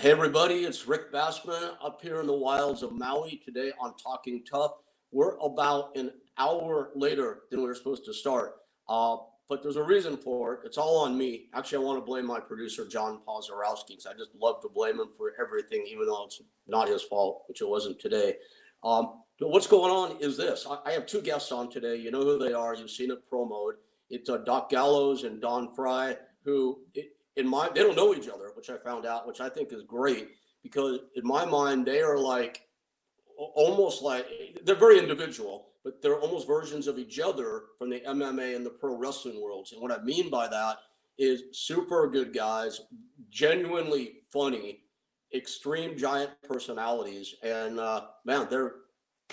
Hey everybody, it's Rick Bassman up here in the wilds of Maui today on Talking Tough. We're about an hour later than we were supposed to start, but there's a reason for it. It's all on me. Actually, I want to blame my producer, John Pozorowski, because I just love to blame him for everything, even though it's not his fault, which it wasn't today. But what's going on is this. I have two guests on today. You know who they are. You've seen it promoted. It's Doc Gallows and Don Frye, who they don't know each other, which I found out, which I think is great, because in my mind, they are like almost like they're very individual, but they're almost versions of each other from the MMA and the pro wrestling worlds. And what I mean by that is super good guys, genuinely funny, extreme giant personalities. And man,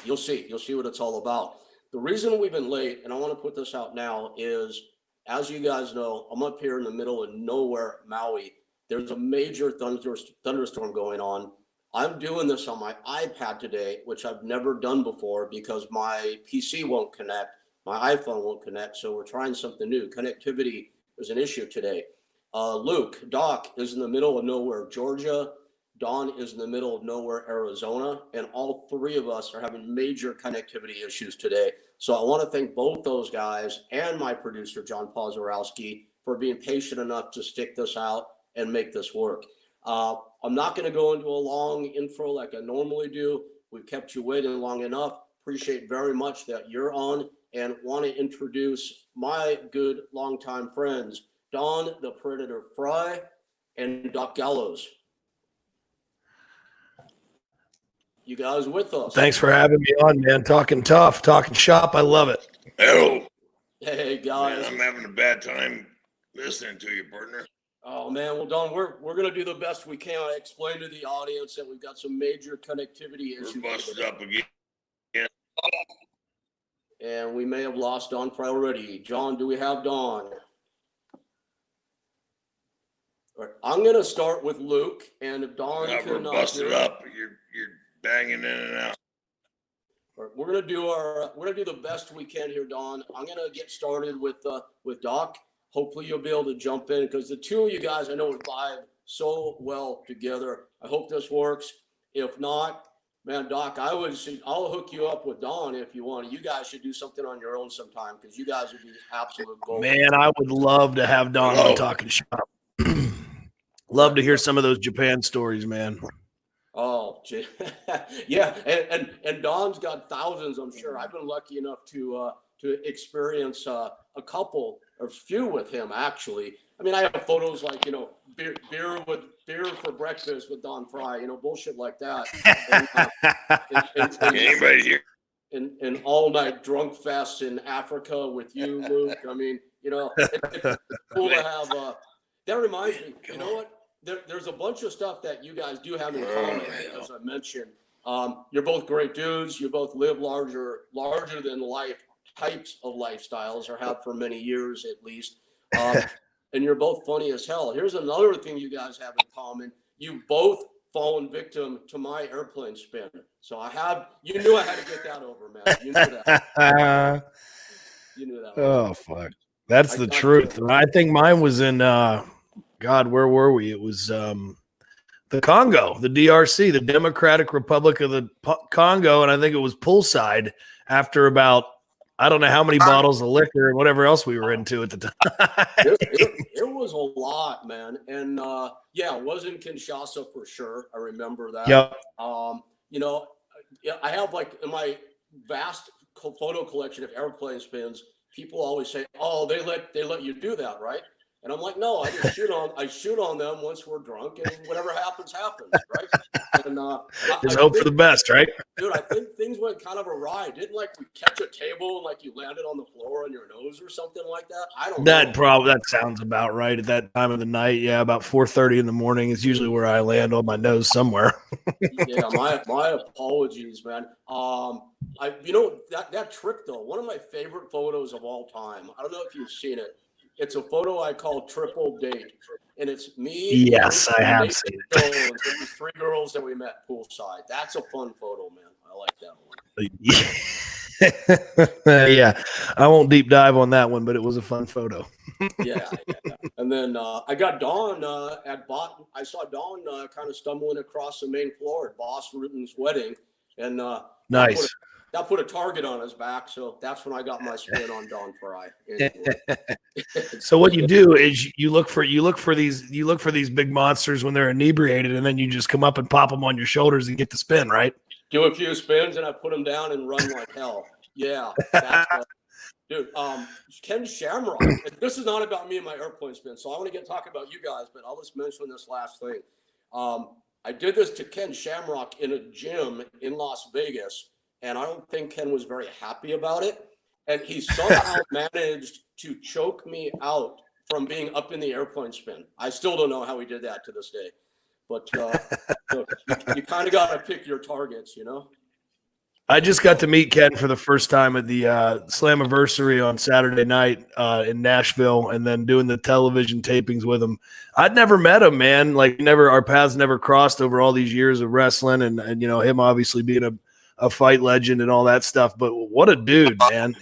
you'll see what it's all about. The reason we've been late, and I want to put this out now, is as you guys know, I'm up here in the middle of nowhere, Maui. There's a major thunderstorm going on. I'm doing this on my iPad today, which I've never done before because my PC won't connect, my iPhone won't connect. So we're trying something new. Connectivity is an issue today. Doc is in the middle of nowhere, Georgia. Don is in the middle of nowhere, Arizona. And all three of us are having major connectivity issues today. So I want to thank both those guys and my producer, John Pozorowski, for being patient enough to stick this out and make this work. I'm not going to go into a long intro like I normally do. We've kept you waiting long enough. Appreciate very much that you're on, and want to introduce my good longtime friends, Don the Predator Frye and Doc Gallows. You guys with us? Thanks for having me on, man. Talking tough, talking shop. I love it. Hello. Hey guys. Man, I'm having a bad time listening to you, partner. Oh man, well Don, we're gonna do the best we can. I explained to the audience that we've got some major connectivity issues. We're busted up again. And we may have lost Don Frye already. John, do we have Don? All right, I'm gonna start with Luke, and if Don We're busted up. You're banging in and out. We're gonna do the best we can here, Don. I'm gonna get started with Doc. Hopefully you'll be able to jump in because the two of you guys I know would vibe so well together. I hope this works. If not, man, Doc, I'll hook you up with Don if you want. You guys should do something on your own sometime because you guys would be absolute gold. Man, I would love to have Don on Talking Shop. Love to hear some of those Japan stories, man. Oh, yeah, and Don's got thousands, I'm sure. I've been lucky enough to experience a couple or few with him, actually. I mean, I have photos like, beer for breakfast with Don Frye, bullshit like that. Anybody here? And all night drunk fest in Africa with you, Luke. I mean, it's cool to have. That reminds me, you know what? There's a bunch of stuff that you guys do have in common, as I mentioned. You're both great dudes. You both live larger than life types of lifestyles, or have for many years at least. And you're both funny as hell. Here's another thing you guys have in common. You've both fallen victim to my airplane spin. So you knew I had to get that over, man. You knew that. You knew that. Oh, fuck. That's the truth. I think mine was in, God, where were we? It was the Congo, the DRC, the Democratic Republic of the Congo. And I think it was poolside after about, I don't know how many bottles of liquor and whatever else we were into at the time. It was a lot, man. And it was in Kinshasa for sure. I remember that. Yep. I have like in my vast photo collection of airplane spins, people always say, "Oh, they let you do that, right?" And I'm like, no, I just shoot on them once we're drunk, and whatever happens, right? And just hope for the best, right? Dude, I think things went kind of awry. Didn't we catch a table and like you landed on the floor on your nose or something like that? I don't know. That sounds about right at that time of the night. Yeah, about 4:30 in the morning is usually where I land on my nose somewhere. Yeah, my apologies, man. That trick though, one of my favorite photos of all time. I don't know if you've seen it. It's a photo I call Triple Date, and it's me. Yes, I have seen it. These three girls that we met poolside. That's a fun photo, man. I like that one. Yeah, I won't deep dive on that one, but it was a fun photo. Yeah. And then I got Don I saw Don kind of stumbling across the main floor at Boss Ritten's wedding, and Nice. that put a target on his back. So that's when I got my spin on Don Frye. So what you do is you look for these big monsters when they're inebriated, and then you just come up and pop them on your shoulders and get the spin, right? Do a few spins and I put them down and run like hell. Yeah, that's dude. Ken Shamrock. This is not about me and my airplane spin, so I want to talk about you guys, but I'll just mention this last thing. I did this to Ken Shamrock in a gym in Las Vegas, and I don't think Ken was very happy about it. And he somehow managed to choke me out from being up in the airplane spin. I still don't know how he did that to this day. But you kind of got to pick your targets, you know? I just got to meet Ken for the first time at the Slammiversary on Saturday night in Nashville, and then doing the television tapings with him. I'd never met him, man. Like, our paths never crossed over all these years of wrestling, and you know, him obviously being a fight legend and all that stuff. But what a dude, man.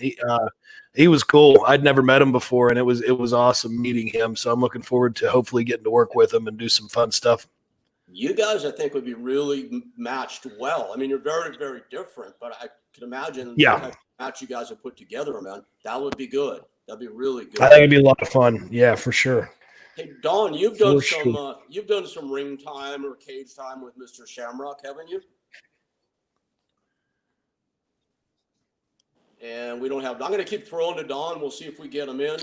He was cool. I'd never met him before, and it was awesome meeting him. So I'm looking forward to hopefully getting to work with him and do some fun stuff. You guys, I think, would be really matched well. I mean, you're very, very different, but I can imagine the type of match you guys have put together, man. That would be good. That'd be really good. I think it'd be a lot of fun. Yeah, for sure. Hey, Don, you've done some ring time or cage time with Mr. Shamrock, haven't you? And we don't have. I'm going to keep throwing to Don. We'll see if we get him in.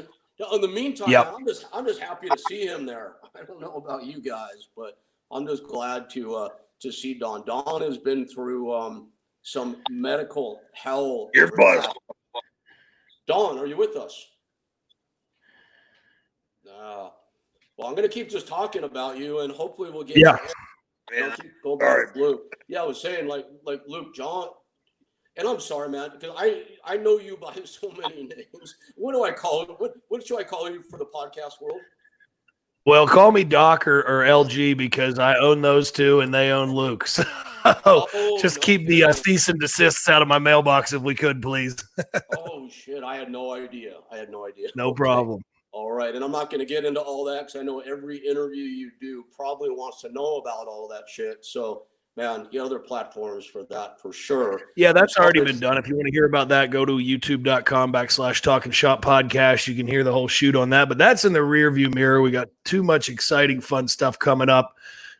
In the meantime, man, I'm just happy to see him there. I don't know about you guys, but I'm just glad to see Don. Don has been through some medical hell. You're buzzed. Don, are you with us? No. Well, I'm going to keep just talking about you, and hopefully we'll get. Yeah. Go back to Luke. Yeah, I was saying like Luke, John. And I'm sorry, man, because I know you by so many names. What do I call you? What should I call you for the podcast world? Well, call me Doc or LG, because I own those two and they own Luke. So just keep the cease and desists out of my mailbox if we could, please. Oh, shit. I had no idea. No problem. All right. And I'm not going to get into all that because I know every interview you do probably wants to know about all that shit. So, man, the other platforms for that for sure. Yeah, that's already been done. If you want to hear about that, go to youtube.com/Talking Shop Podcast. You can hear the whole shoot on that. But that's in the rearview mirror. We got too much exciting, fun stuff coming up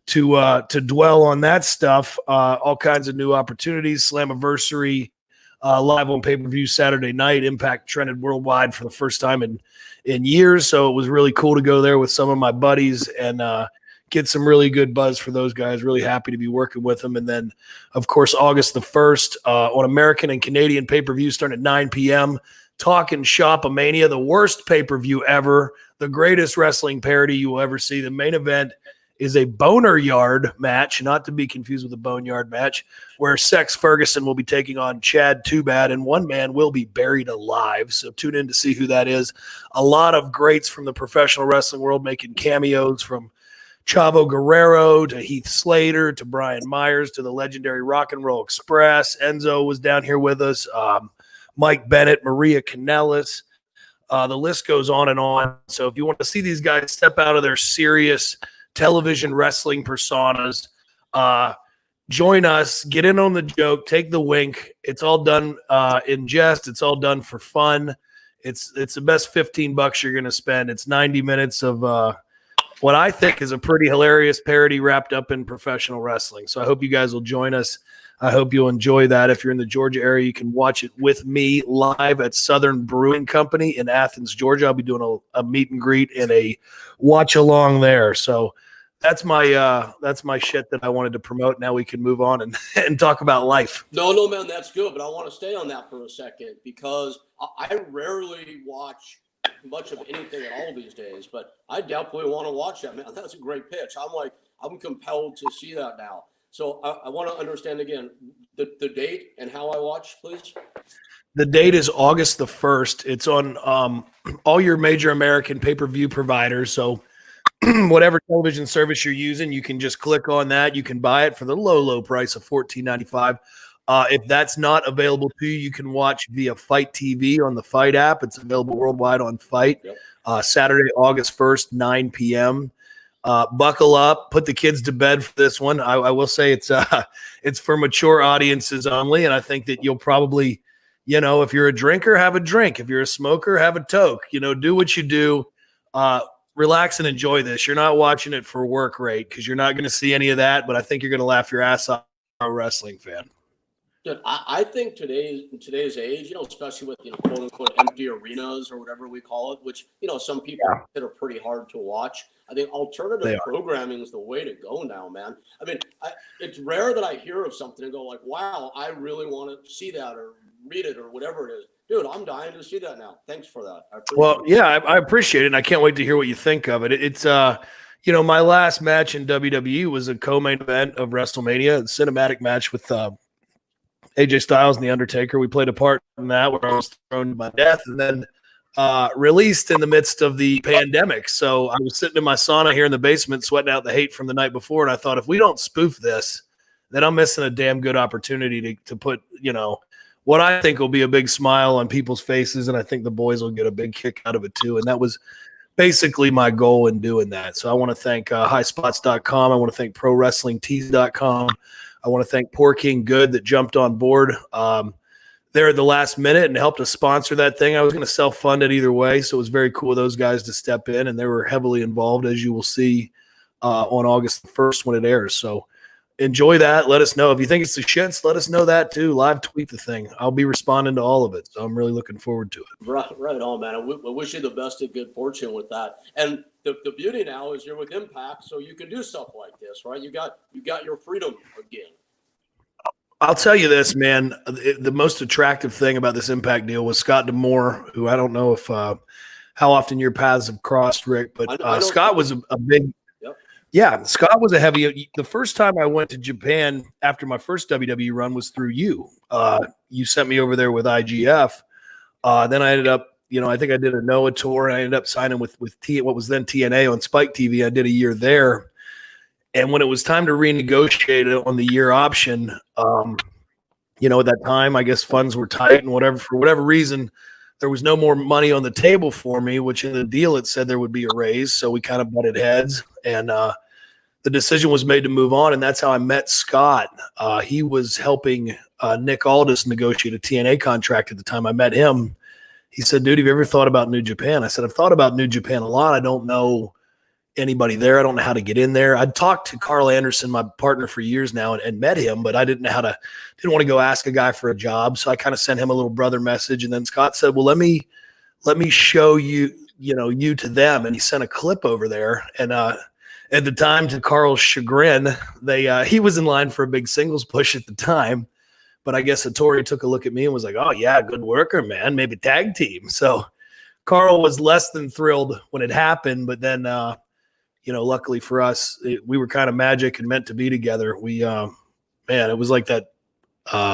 to dwell on that stuff. All kinds of new opportunities. Slammiversary live on pay-per-view Saturday night. Impact trended worldwide for the first time in years. So it was really cool to go there with some of my buddies and get some really good buzz for those guys. Really happy to be working with them. And then, of course, August the 1st on American and Canadian pay-per-view starting at 9 p.m. Talking Shop-A-Mania, the worst pay-per-view ever, the greatest wrestling parody you will ever see. The main event is a Boner Yard match, not to be confused with a Boneyard match, where Sex Ferguson will be taking on Chad Too Bad, and one man will be buried alive. So tune in to see who that is. A lot of greats from the professional wrestling world making cameos, from Chavo Guerrero to Heath Slater to Brian Myers to the legendary Rock and Roll Express. Enzo was down here with us. Mike Bennett, Maria Kanellis. The list goes on and on. So if you want to see these guys step out of their serious television wrestling personas, join us, get in on the joke, take the wink. It's all done in jest. It's all done for fun. It's the best $15 you're going to spend. It's 90 minutes of what I think is a pretty hilarious parody wrapped up in professional wrestling. So I hope you guys will join us. I hope you'll enjoy that. If you're in the Georgia area, you can watch it with me live at Southern Brewing Company in Athens, Georgia. I'll be doing a meet and greet and a watch along there. So that's my shit that I wanted to promote. Now we can move on and talk about life. No, man, that's good. But I want to stay on that for a second because I rarely watch much of anything at all these days, but I definitely want to watch that, man. That's a great pitch. I'm compelled to see that now. So I want to understand again the date and how I watch, please. The date is August the 1st. It's on all your major American pay-per-view providers. So whatever television service you're using, you can just click on that. You can buy it for the low price of $14.95. If that's not available to you, you can watch via Fight TV on the Fight app. It's available worldwide on Fight. Yep. Saturday, August 1st, 9 p.m. Buckle up, put the kids to bed for this one. I will say it's for mature audiences only, and I think that you'll probably, if you're a drinker, have a drink. If you're a smoker, have a toke. Do what you do. Relax and enjoy this. You're not watching it for work rate because you're not going to see any of that, but I think you're going to laugh your ass off as a wrestling fan. Dude, I think in today's age, especially with quote unquote empty arenas or whatever we call it, which some people consider pretty hard to watch. I think alternative programming is the way to go now, man. I mean, it's rare that I hear of something and go like, "Wow, I really want to see that or read it or whatever it is." Dude, I'm dying to see that now. Thanks for that. I appreciate it, and I can't wait to hear what you think of it. It's my last match in WWE was a co-main event of WrestleMania, a cinematic match with AJ Styles and The Undertaker. We played a part in that where I was thrown to my death and then released in the midst of the pandemic. So I was sitting in my sauna here in the basement sweating out the hate from the night before. And I thought, if we don't spoof this, then I'm missing a damn good opportunity to put, what I think will be a big smile on people's faces. And I think the boys will get a big kick out of it too. And that was basically my goal in doing that. So I want to thank highspots.com. I want to thank prowrestlingtees.com. I want to thank Poor King Good that jumped on board there at the last minute and helped us sponsor that thing. I was going to self-fund it either way, so it was very cool of those guys to step in, and they were heavily involved, as you will see on August 1st when it airs. So enjoy that. Let us know. If you think it's the shits, let us know that too. Live tweet the thing. I'll be responding to all of it, so I'm really looking forward to it. Right on, man. I wish you the best of good fortune with that. And the beauty now is you're with Impact, so you can do stuff like this, right? You got your freedom again. I'll tell you this, man. The most attractive thing about this Impact deal was Scott D'Amore, who I don't know if how often your paths have crossed, Rick, but I Scott was a big Yep. Yeah, Scott was a heavy. The first time I went to Japan after my first WWE run was through you. You sent me over there with IGF. Then I ended up, I think I did a Noah tour, and I ended up signing with what was then TNA on Spike TV. I did a year there. And when it was time to renegotiate on the year option, at that time, I guess funds were tight and for whatever reason, there was no more money on the table for me, which in the deal, it said there would be a raise. So we kind of butted heads, and the decision was made to move on. And that's how I met Scott. He was helping Nick Aldis negotiate a TNA contract at the time I met him. He said, "Dude, have you ever thought about New Japan?" I said, "I've thought about New Japan a lot. I don't know anybody there. I don't know how to get in there." I'd talked to Carl Anderson, my partner, for years now, and met him, but I didn't want to go ask a guy for a job. So I kind of sent him a little brother message. And then Scott said, "Well, let me show you, you to them." And he sent a clip over there. And at the time, to Carl's chagrin, he was in line for a big singles push at the time. But I guess Hattori took a look at me and was like, "Oh yeah, good worker, man. Maybe tag team." So Carl was less than thrilled when it happened, but then, luckily for us, we were kind of magic and meant to be together. We, it was like that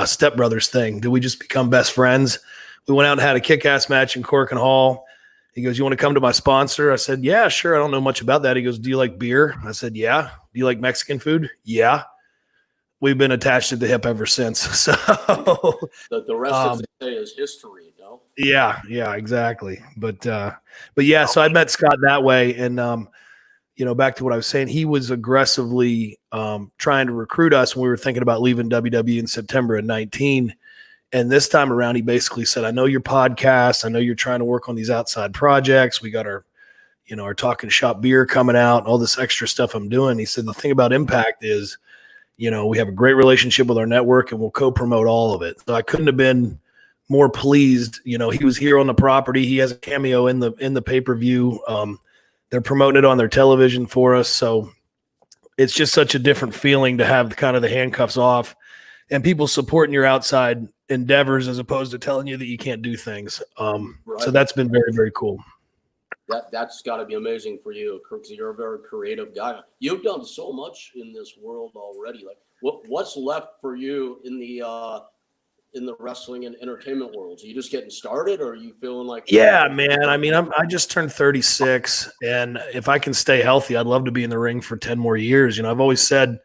Step Brothers thing. Did we just become best friends? We went out and had a kick-ass match in Cork and Hall. He goes, "You want to come to my sponsor?" I said, "Yeah, sure. I don't know much about that." He goes, "Do you like beer?" I said, "Yeah." "Do you like Mexican food?" "Yeah." We've been attached at the hip ever since. So the rest of the day is history, no? Yeah, exactly. But yeah, so I met Scott that way. And, back to what I was saying, he was aggressively trying to recruit us when we were thinking about leaving WWE in September of 19. And this time around, he basically said, "I know your podcast. I know you're trying to work on these outside projects. We got our Talking Shop beer coming out and all this extra stuff I'm doing." He said, "The thing about Impact is, we have a great relationship with our network and we'll co-promote all of it." So I couldn't have been more pleased. He was here on the property. He has a cameo in the pay-per-view. They're promoting it on their television for us. So it's just such a different feeling to have kind of the handcuffs off and people supporting your outside endeavors as opposed to telling you that you can't do things. Right. So that's been very, very cool. That's got to be amazing for you, because you're a very creative guy. You've done so much in this world already. Like, what's left for you in the wrestling and entertainment world? Are you just getting started, or are you feeling like? Yeah, man. I mean, I just turned 36, and if I can stay healthy, I'd love to be in the ring for 10 more years. I've always said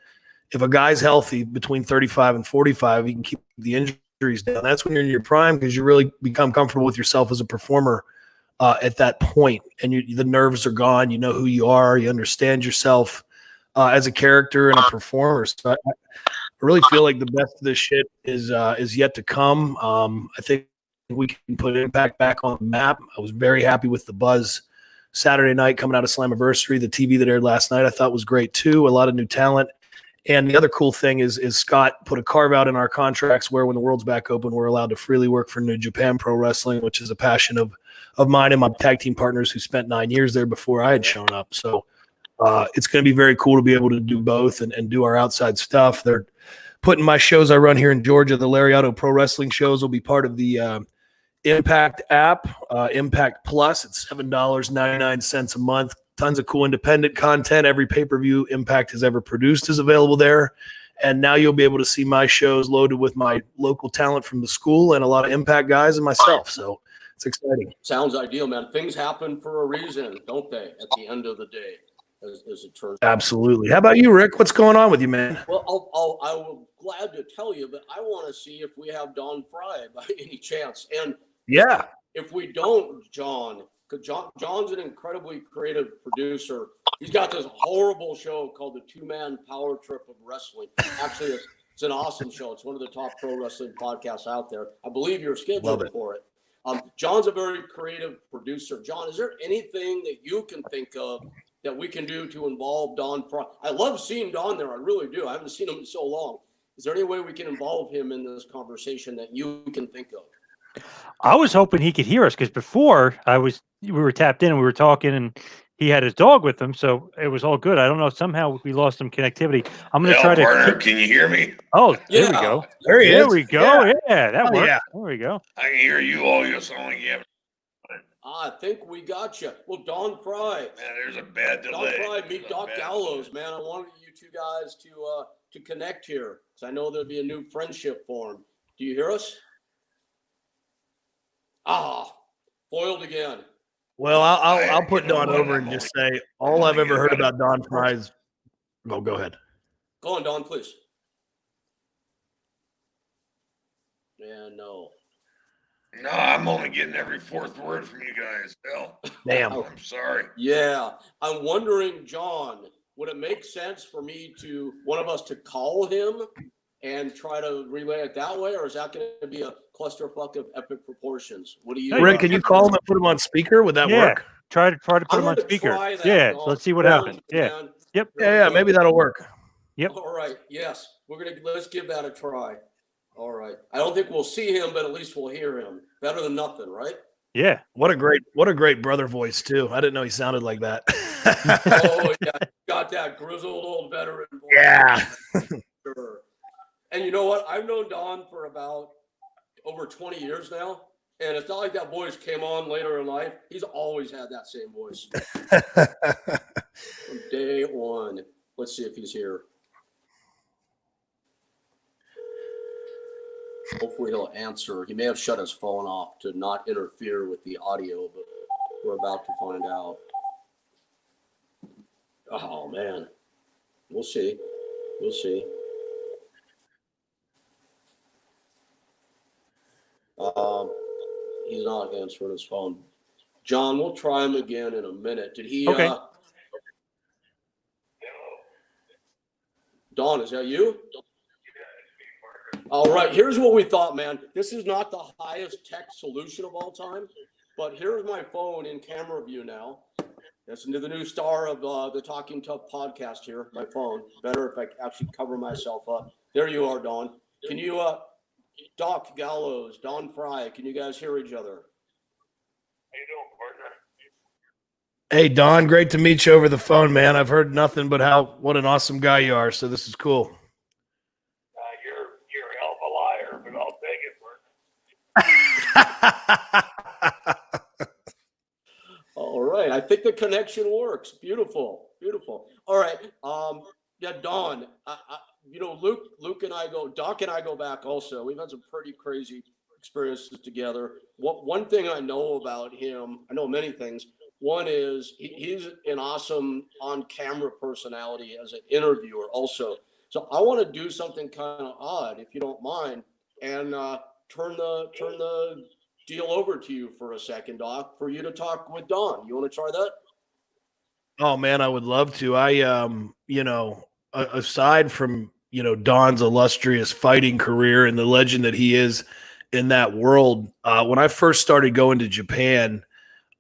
if a guy's healthy between 35 and 45, he can keep the injuries down. That's when you're in your prime because you really become comfortable with yourself as a performer at that point, and the nerves are gone. You know who you are. You understand yourself as a character and a performer. So I really feel like the best of this shit is yet to come. I think we can put Impact back on the map. I was very happy with the buzz Saturday night coming out of Slammiversary. The TV that aired last night I thought was great too. A lot of new talent. And the other cool thing is Scott put a carve out in our contracts where when the world's back open, we're allowed to freely work for New Japan Pro Wrestling, which is a passion of mine and my tag team partners who spent 9 years there before I had shown up. So it's going to be very cool to be able to do both and do our outside stuff. They're putting my shows I run here in Georgia, the Lariato Pro Wrestling shows, will be part of the Impact app, Impact Plus. It's $7.99 a month. Tons of cool independent content. Every pay-per-view Impact has ever produced is available there. And now you'll be able to see my shows loaded with my local talent from the school and a lot of Impact guys and myself. So it's exciting. Sounds ideal, man. Things happen for a reason, don't they, at the end of the day, as it turns out. Absolutely. How about you, Rick? What's going on with you, man? Well, I will glad to tell you, but I want to see if we have Don Frye by any chance. And yeah, if we don't, John, because John's an incredibly creative producer. He's got this horrible show called the Two-Man Power Trip of Wrestling. Actually, it's an awesome show. It's one of the top pro wrestling podcasts out there. I believe you're scheduled for it. John's a very creative producer. John, is there anything that you can think of that we can do to involve Don Frye? I love seeing Don there. I really do. I haven't seen him in so long. Is there any way we can involve him in this conversation that you can think of? I was hoping he could hear us because before we were tapped in and we were talking and he had his dog with him. So it was all good. I don't know. Somehow we lost some connectivity. I'm going to try partner, can you hear me? Oh, there we go. There he is. There we go. Yeah, that worked. Yeah. There we go. I can hear you all. You sound like you have. I think we got you. Well, Don Frye. Man, there's a bad delay. Don Frye, meet Doc Gallows, man. I wanted you two guys to connect here because I know there'll be a new friendship formed. Do you hear us? Foiled again. Well, I'll put Don over and just say all I've ever heard about Don Frye is. Oh, go ahead. Go on, Don, please. Yeah, no. No, I'm only getting every fourth word from you guys. Hell. Damn. I'm sorry. Yeah. I'm wondering, John, would it make sense for one of us to call him and try to relay it that way, or is that going to be a clusterfuck of epic proportions? What do you? Rick, can you call him and put him on speaker? Would that work? Try to put him on speaker. That, so let's see what happens. Yeah. Man. Yep. Yeah, maybe that'll work. Yep. All right. Yes, let's give that a try. All right. I don't think we'll see him, but at least we'll hear him. Better than nothing, right? Yeah. What a great brother voice too. I didn't know he sounded like that. Oh yeah, got that grizzled old veteran voice. Yeah. Sure. And you know what? I've known Don for about over 20 years now. And it's not like that voice came on later in life. He's always had that same voice. From day one. Let's see if he's here. Hopefully he'll answer. He may have shut his phone off to not interfere with the audio, but we're about to find out. Oh, man. We'll see. We'll see. He's not answering his phone. John, we'll try him again in a minute. Did he? Okay. Don, is that you? All right. Here's what we thought, man. This is not the highest tech solution of all time, but here's my phone in camera view now. Listen to the new star of the Talking Tough podcast here. My phone. Better if I actually cover myself up. There you are, Don. Can you? Doc Gallows, Don Frye, can you guys hear each other? How you doing, partner? Hey, Don, great to meet you over the phone, man. I've heard nothing but what an awesome guy you are, so this is cool. You're a hell of a liar, but I'll take it, partner. All right. I think the connection works. Beautiful. Beautiful. All right. Yeah, Don, Luke and I Doc and I go back also. We've had some pretty crazy experiences together. One thing I know about him, I know many things. One is he's an awesome on-camera personality as an interviewer also. So I want to do something kind of odd, if you don't mind, and turn the deal over to you for a second, Doc, for you to talk with Don. You want to try that? Oh man, I would love to. Aside from, Don's illustrious fighting career and the legend that he is in that world, when I first started going to Japan,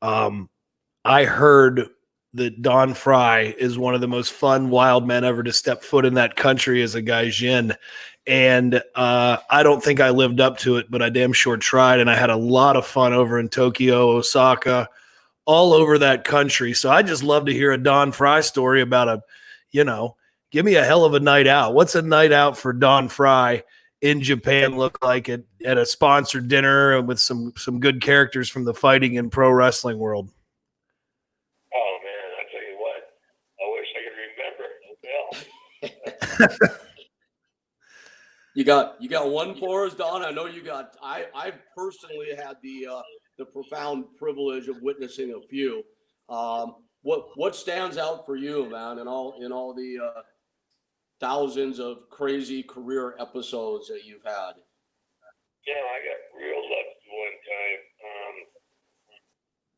I heard that Don Frye is one of the most fun wild men ever to step foot in that country as a gaijin. And I don't think I lived up to it, but I damn sure tried. And I had a lot of fun over in Tokyo, Osaka, all over that country. So I just love to hear a Don Frye story about give me a hell of a night out. What's a night out for Don Frye in Japan look like at a sponsored dinner with some good characters from the fighting and pro wrestling world? Oh man, I tell you what, I wish I could remember. Well, You got one for us, Don. I know you got. I personally had the profound privilege of witnessing a few. What stands out for you, man, in all the thousands of crazy career episodes that you've had? I got real lucky one time,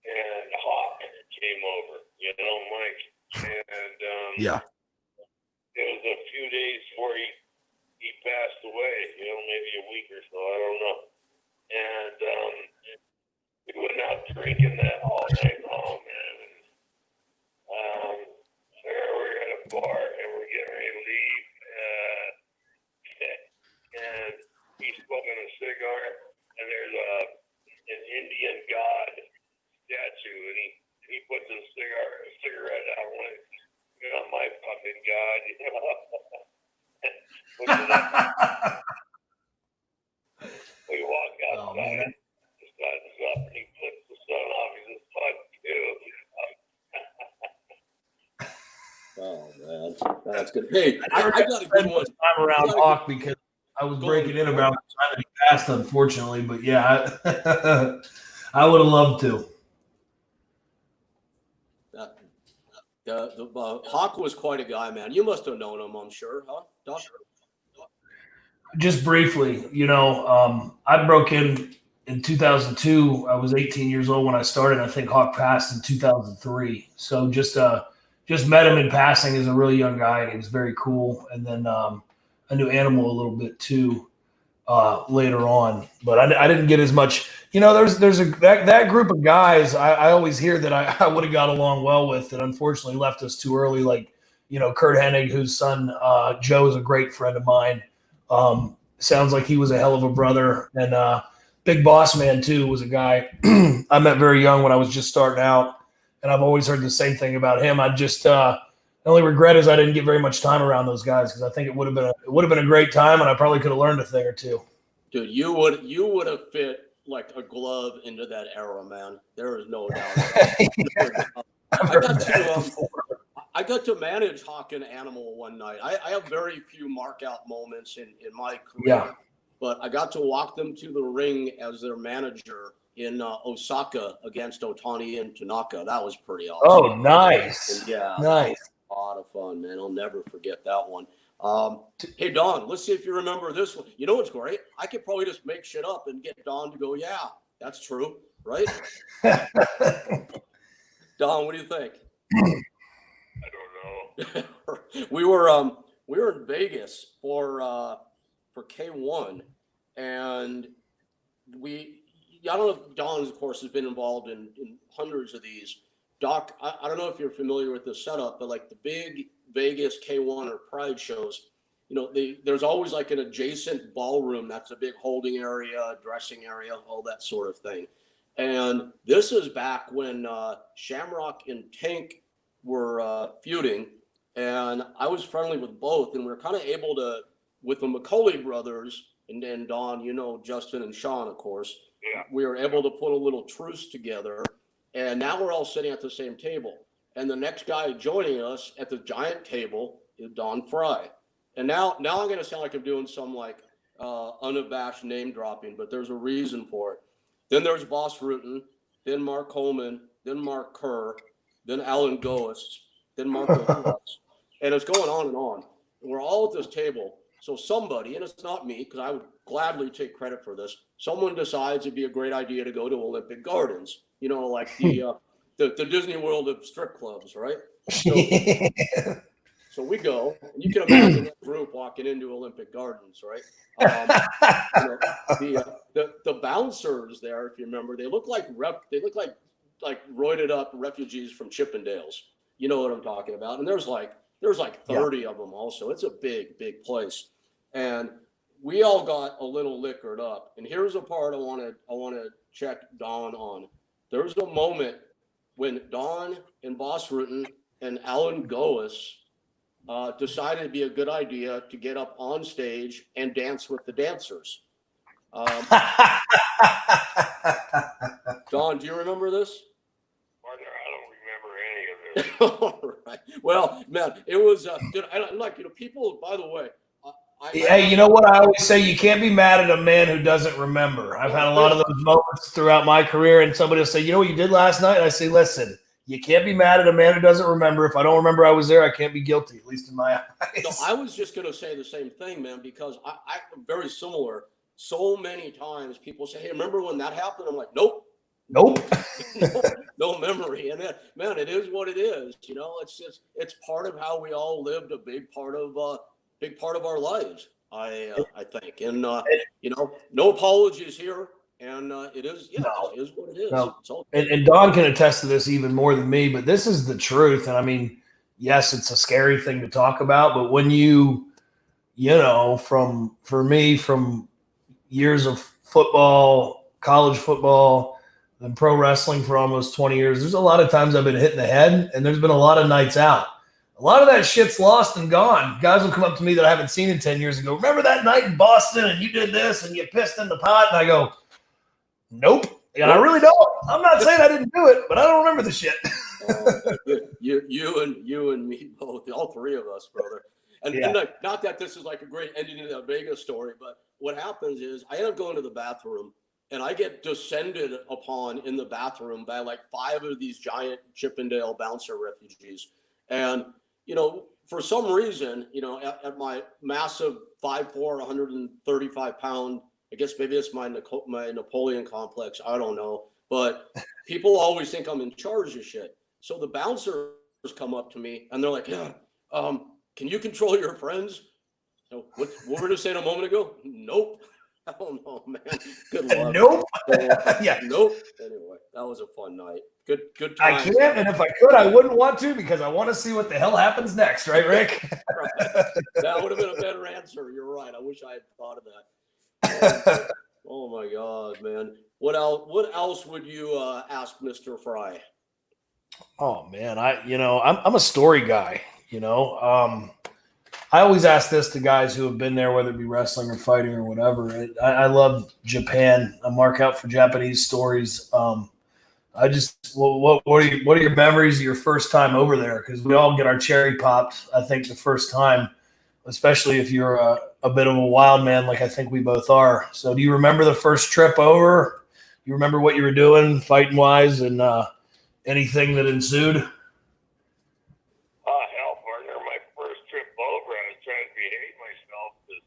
and Hawk came over, Mike, and Yeah. it was a few days before he passed away, maybe a week or so, I don't know. And we went out drinking that all night long, man. And we're at a bar and we're getting ready to leave. And he's smoking a cigar, and there's an Indian god statue, and he puts a cigarette out. And went, "You're not my fucking god," We walk outside, the sun's up, and he flips the sun off. He says, "Fuck you." Oh man, that's good. Hey, I got a good one. Time around Hawk because I was breaking in about the time that he passed, unfortunately. But yeah, I would have loved to. Hawk was quite a guy, man. You must have known him, I'm sure, huh, Doc? Just briefly, I broke in 2002. I was 18 years old when I started. I think Hawk passed in 2003. So just met him in passing as a really young guy, and he was very cool. And then I knew Animal a little bit too later on, but I didn't get as much. There's that group of guys. I always hear that I would have got along well with, that unfortunately left us too early. Like Kurt Hennig, whose son Joe is a great friend of mine. Sounds like he was a hell of a brother. And Big Bassman too was a guy I met very young when I was just starting out, and I've always heard the same thing about him. I just the only regret is I didn't get very much time around those guys, because I think it would have been a great time, and I probably could have learned a thing or two. Dude, you would have fit like a glove into that era, man. There is no doubt. I got to manage Hawk and Animal one night. I have very few mark out moments in my career, but I got to walk them to the ring as their manager in Osaka against Otani and Tanaka. That was pretty awesome. Oh, nice. And yeah, nice. A lot of fun, man. I'll never forget that one. Hey, Don, let's see if you remember this one. You know what's great? I could probably just make shit up and get Don to go, yeah, that's true, right? Don, what do you think? I don't know. we were in Vegas for K1, and I don't know if Don, of course, has been involved in hundreds of these. Doc, I don't know if you're familiar with this setup, but like the big Vegas K1 or Pride shows, there's always like an adjacent ballroom that's a big holding area, dressing area, all that sort of thing. And this is back when Shamrock and Tank were feuding, and I was friendly with both, and we were kind of able to, with the McCauley brothers, and then Don, Justin and Sean, of course, we were able to put a little truce together, and now we're all sitting at the same table. And the next guy joining us at the giant table is Don Frye. And now I'm going to sound like I'm doing some like unabashed name dropping, but there's a reason for it. Then there's Boss Rutan, then Mark Holman, then Mark Kerr, then Alan Goes, then Marco Cruz. And it's going on and on. we're all at this table. So somebody, and it's not me, because I would gladly take credit for this, someone decides it'd be a great idea to go to Olympic Gardens, like the Disney World of strip clubs, right? So we go, and you can imagine that group walking into Olympic Gardens, right? The bouncers there, if you remember, they look like roided up refugees from Chippendales. You know what I'm talking about? And there's like 30 of them also. It's a big, big place. And we all got a little liquored up. And here's the part I want to check Don on. There's a moment when Don and Boss Rutten and Alan Goes decided it'd be a good idea to get up on stage and dance with the dancers. Don, do you remember this? Partner, I don't remember any of this. All right. Well, man, it was people. By the way, hey, you know what I always say? You can't be mad at a man who doesn't remember. I've had a lot of those moments throughout my career, and somebody will say, "You know what you did last night?" And I say, "Listen, you can't be mad at a man who doesn't remember. If I don't remember I was there, I can't be guilty, at least in my eyes." No, I was just going to say the same thing, man, because I'm very similar. So many times people say, "Hey, remember when that happened?" I'm like, "Nope." No memory. And then, man, it is what it is. It's part of how we all lived a big part of our lives, I think. And no apologies here. And it is what it is. No. It's all and Don can attest to this even more than me, but this is the truth. And I mean, yes, it's a scary thing to talk about, but when for me, from years of football, college football, and pro wrestling for almost 20 years, there's a lot of times I've been hit in the head, and there's been a lot of nights out. A lot of that shit's lost and gone. Guys will come up to me that I haven't seen in 10 years and go, "Remember that night in Boston and you did this and you pissed in the pot?" And I go, "Nope." And I really don't. I'm not saying I didn't do it, but I don't remember the shit. You and me both, all three of us, brother. And not that this is like a great ending to that Vegas story, but what happens is I end up going to the bathroom and I get descended upon in the bathroom by like 5 of these giant Chippendale bouncer refugees. And, for some reason, at my massive 5'4", 135 pound, I guess maybe it's my Napoleon complex, I don't know, but people always think I'm in charge of shit. So the bouncers come up to me and they're like, "Yeah, can you control your friends?" So what were we going to say a moment ago? Nope. I don't know, man. Good luck. Nope. Yeah. Nope. Anyway, that was a fun night. Good time. I can't, and if I could, I wouldn't want to, because I want to see what the hell happens next, right, Rick? Right. That would have been a better answer. You're right. I wish I had thought of that. Oh my God, man. What else would you ask Mr. Frye? Oh man, I'm a story guy. I always ask this to guys who have been there, whether it be wrestling or fighting or whatever. I love Japan. I mark out for Japanese stories. What are your memories of your first time over there? Because we all get our cherry popped, I think, the first time, especially if you're a bit of a wild man like I think we both are. So do you remember the first trip over? You remember what you were doing fighting-wise and anything that ensued? Hell, partner, my first trip over, I was trying to behave myself because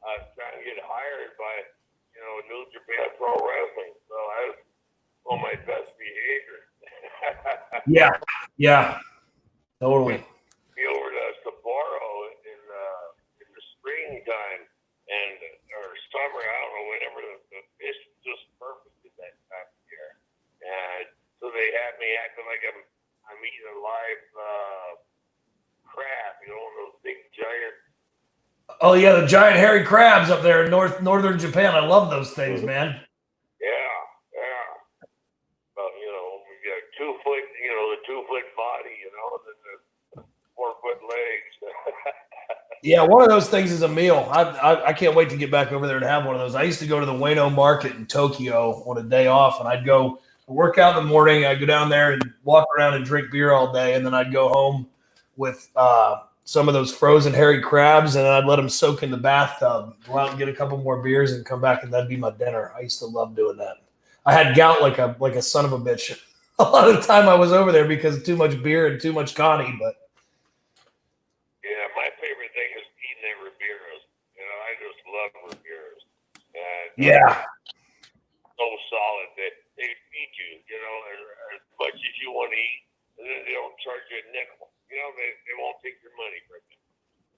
I was trying to get hired by, New Japan Pro Wrestling. So I was on my best behavior. Yeah, totally. Be over to Sapporo in the springtime or summer, I don't know, whenever the fish is just perfect at that time of year. And so they had me acting like I'm eating a live crab, those big giant. Oh yeah, the giant hairy crabs up there in northern Japan. I love those things, man. Yeah. We got 2 foot, the 2 foot body, and then the 4 foot legs. Yeah, one of those things is a meal. I can't wait to get back over there and have one of those. I used to go to the Ueno Market in Tokyo on a day off, and I'd go work out in the morning. I'd go down there and walk around and drink beer all day, and then I'd go home with some of those frozen hairy crabs, and I'd let them soak in the bathtub, go out and get a couple more beers, and come back, and that'd be my dinner. I used to love doing that. I had gout like a son of a bitch a lot of the time I was over there because of too much beer and too much Connie, but yeah, Yeah, my favorite thing is eating at Ribera's. You know, I just love Ribera's. And Yeah. so solid that they feed you, you know, as much as you want to eat, and then they don't charge you a nickel. You know, they won't take your money from you.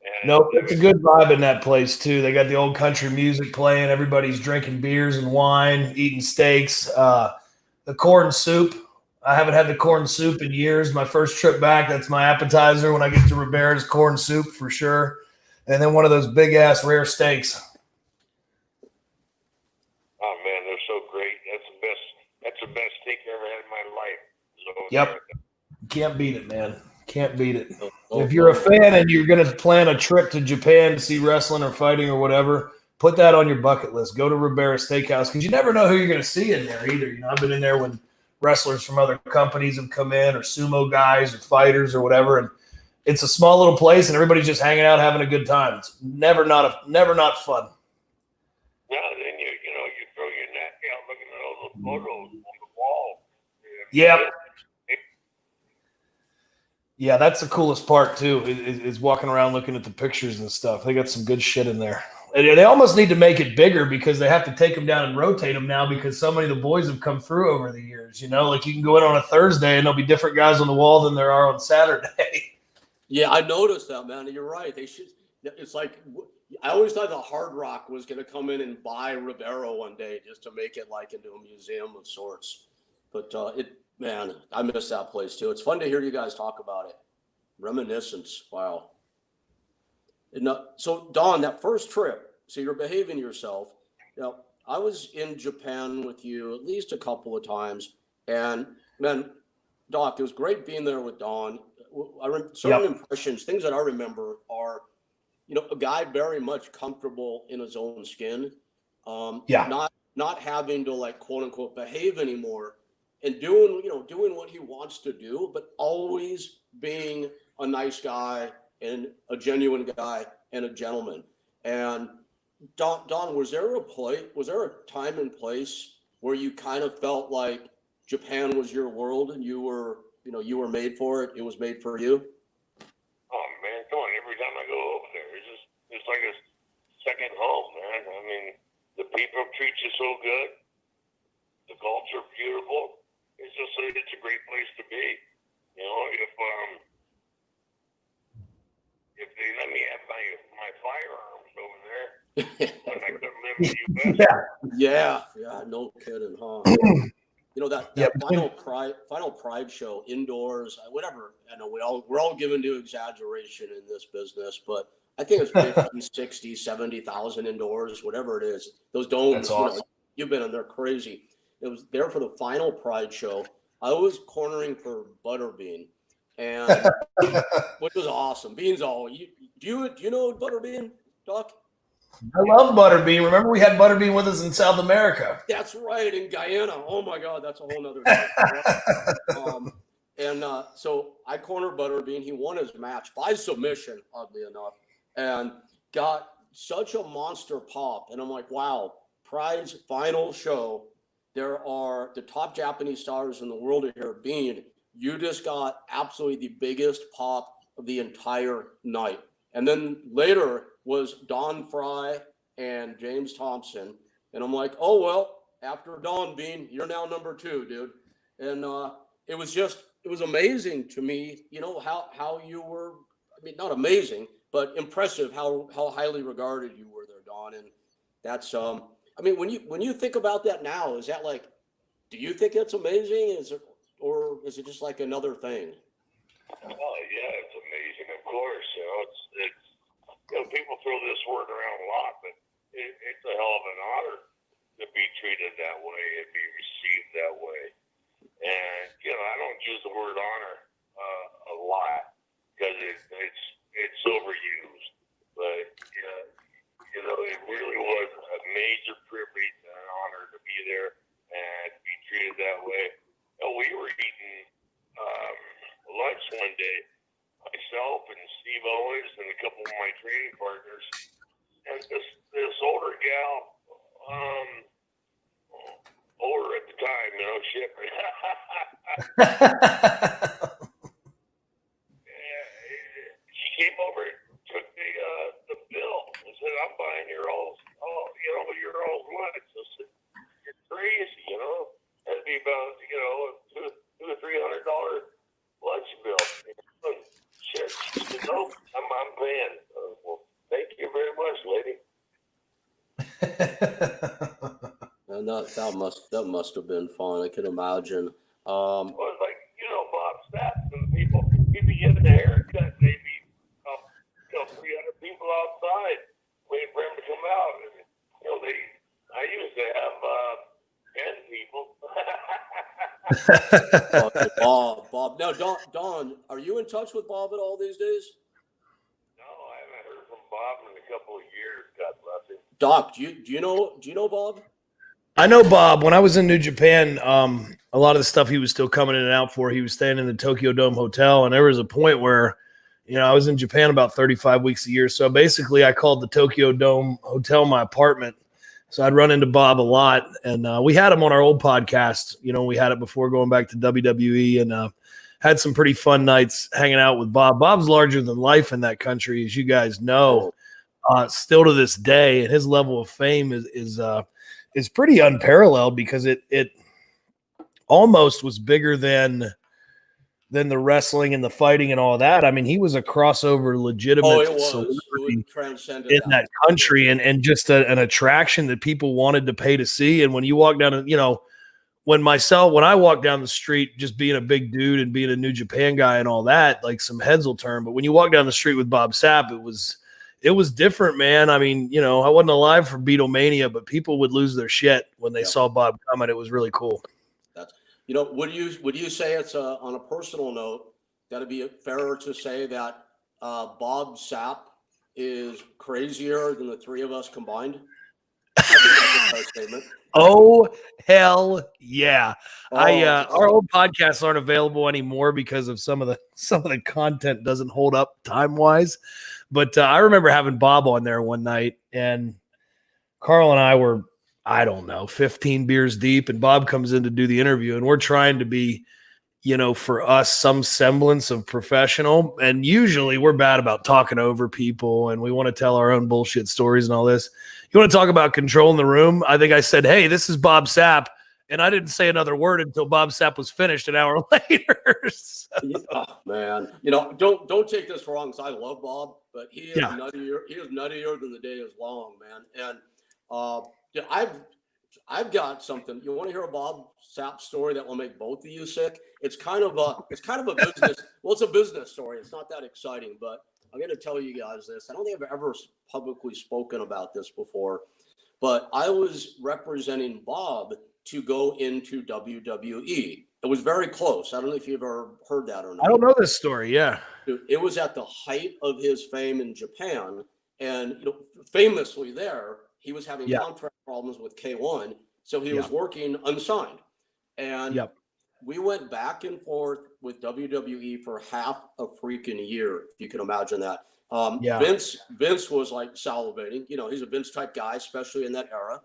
And, Nope, it's a good vibe in that place too. They got the old country music playing. Everybody's drinking beers and wine, eating steaks. The corn soup. I haven't had the corn soup in years. My first trip back, that's my appetizer when I get to Ribera's, corn soup for sure. And then one of those big ass rare steaks. oh man, they're so great. That's the best steak I ever had in my life. So Yep. Can't beat it, man. Can't beat it. Oh, If you're a fan and you're going to plan a trip to Japan to see wrestling or fighting or whatever, put that on your bucket list. Go to Ribera Steakhouse because you never know who you're going to see in there either. You know, I've been in there when wrestlers from other companies have come in, or sumo guys or fighters or whatever, and it's a small little place and everybody's just hanging out having a good time. It's never not fun. Well, then you throw your neck out looking at all those photos on the wall. Yep. Yeah, that's the coolest part too, is walking around looking at the pictures and stuff. They got some good shit in there. And they almost need to make it bigger because they have to take them down and rotate them now because so many of the boys have come through over the years. You know, like you can go in on a Thursday and there'll be different guys on the wall than there are on Saturday. Yeah, I noticed that, man. You're right. They should. It's like I always thought the Hard Rock was going to come in and buy Ribera one day just to make it like into a museum of sorts. But man, I miss that place too. It's fun to hear you guys talk about it. Reminiscence. Wow. And, so Don, that first trip, so you're behaving yourself. You know, I was in Japan with you at least a couple of times, and man, Doc, it was great being there with Don. Certain impressions, things that I remember are, you know, a guy very much comfortable in his own skin, not having to like quote unquote behave anymore, and doing what he wants to do, but always being a nice guy and a genuine guy and a gentleman. And Don, was there a time and place where you kind of felt like Japan was your world and you were made for it? It was made for you? Oh man, come on! Every time I go over there, it's like a second home, man. I mean, the people treat you so good. The culture beautiful. It's a great place to be. You know, if they let me have my firearms over there, when I couldn't live in the U.S. Yeah, no kidding, huh? You know that final Pride show indoors, whatever. I know we're all given to exaggeration in this business, but I think it's 50, 60, 70,000 indoors, whatever it is. Those domes, That's awesome. You've been in, they're crazy. It was there for the final Pride show. I was cornering for Butterbean, and which was awesome. Beans all. Do you know Butterbean, Doc? I love Butterbean. Remember we had Butterbean with us in South America. That's right, in Guyana. Oh my God, that's a whole nother thing. So I cornered Butterbean. He won his match by submission, oddly enough, and got such a monster pop. And I'm like, wow, Pride's final show. There are the top Japanese stars in the world are here. Bean, you just got absolutely the biggest pop of the entire night. And then later was Don Frye and James Thompson. And I'm like, oh, well, after Don Bean, you're now number 2, dude. And it was amazing to me, you know, how you were, I mean, not amazing, but impressive how highly regarded you were there, Don. And that's, I mean, when you think about that now, is that like, do you think it's amazing? Or is it just like another thing? Oh yeah, it's amazing. Of course, you know, it's people throw this word around a lot, but it's a hell of an honor to be treated that way and be received that way. And I don't use the word honor a lot because it's overused, but it really was a major privilege and an honor to be there and be treated that way. We were eating lunch one day, myself and Steve Owens and a couple of my training partners, and this older gal, older at the time, shit. She came over and took the bill and said, I'm buying your all's lunch. I said, you're crazy, you know. That'd be about, you know, $200 or $300 lunch bill. Shit, she said, no, I'm paying. Well, thank you very much, lady. And that must have been fun. I can imagine. Well, it's like, you know, Bob Sapp and people, he'd be getting a haircut, they'd be, 300 people outside waiting for him to come out. And, you know, I used to have 10 people. Bob. Now, Don, are you in touch with Bob at all these days? No, I haven't heard from Bob in a couple of years. God bless him. Doc, do you know Bob? I know Bob. When I was in New Japan, a lot of the stuff he was still coming in and out for, he was staying in the Tokyo Dome Hotel. And there was a point where, you know, I was in Japan about 35 weeks a year. So basically I called the Tokyo Dome Hotel my apartment. So I'd run into Bob a lot. And we had him on our old podcast. You know, we had it before going back to WWE, and had some pretty fun nights hanging out with Bob. Bob's larger than life in that country, as you guys know, still to this day. And his level of fame is pretty unparalleled, because it almost was bigger than the wrestling and the fighting and all that. I mean, he was a crossover legitimate celebrity in that country, and just an attraction that people wanted to pay to see. And when you walk down, you know, when I walk down the street, just being a big dude and being a New Japan guy and all that, like, some heads will turn. But when you walk down the street with Bob Sapp, it was different, man. I mean, you know, I wasn't alive for Beatlemania, but people would lose their shit when they saw Bob coming. It was really cool. You know, would you say it's on a personal note, that'd be fairer to say that Bob Sapp is crazier than the three of us combined? I think that's a fair statement. Oh, hell yeah. Oh, our old podcasts aren't available anymore because of some of the content doesn't hold up time-wise. But I remember having Bob on there one night, and Carl and I were, I don't know, 15 beers deep, and Bob comes in to do the interview, and we're trying to be, you know, for us, some semblance of professional. And usually we're bad about talking over people, and we want to tell our own bullshit stories and all this. You want to talk about controlling the room? I think I said, hey, this is Bob Sapp. And I didn't say another word until Bob Sapp was finished an hour later. So. Oh, man, you know, don't take this wrong, because I love Bob, but he is nuttier. He is nuttier than the day is long, man. And yeah, I've got something. You want to hear a Bob Sapp story that will make both of you sick? It's kind of a business. Well, it's a business story. It's not that exciting, but I'm going to tell you guys this. I don't think I've ever publicly spoken about this before, but I was representing Bob to go into WWE. It was very close. I don't know if you've ever heard that or not. I don't know this story. Yeah. It was at the height of his fame in Japan. And, you know, famously there, he was having contract problems with K1. So he was working unsigned. And we went back and forth with WWE for half a freaking year, if you can imagine that. Vince was like salivating. You know, he's a Vince type guy, especially in that era.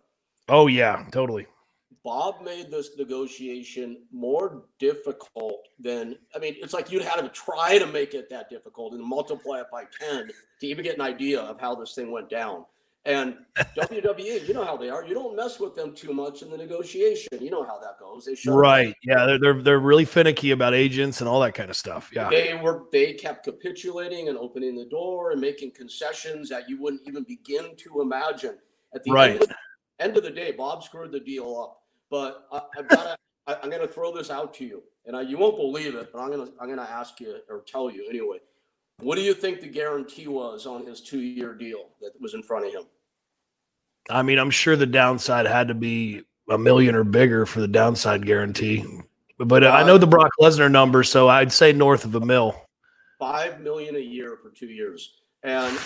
Oh, yeah, totally. Bob made this negotiation more difficult than, I mean, it's like you'd have to try to make it that difficult and multiply it by 10 to even get an idea of how this thing went down. And WWE, you know how they are. You don't mess with them too much in the negotiation. You know how that goes. They right. Yeah, they're really finicky about agents and all that kind of stuff. Yeah. They kept capitulating and opening the door and making concessions that you wouldn't even begin to imagine. At the end of the day, Bob screwed the deal up. But I'm gonna throw this out to you, and you won't believe it, but I'm gonna ask you or tell you anyway. What do you think the guarantee was on his 2-year deal that was in front of him? I mean, I'm sure the downside had to be $1 million or bigger for the downside guarantee. But I know the Brock Lesnar number, so I'd say north of $1 million. $5 million a year for 2 years. And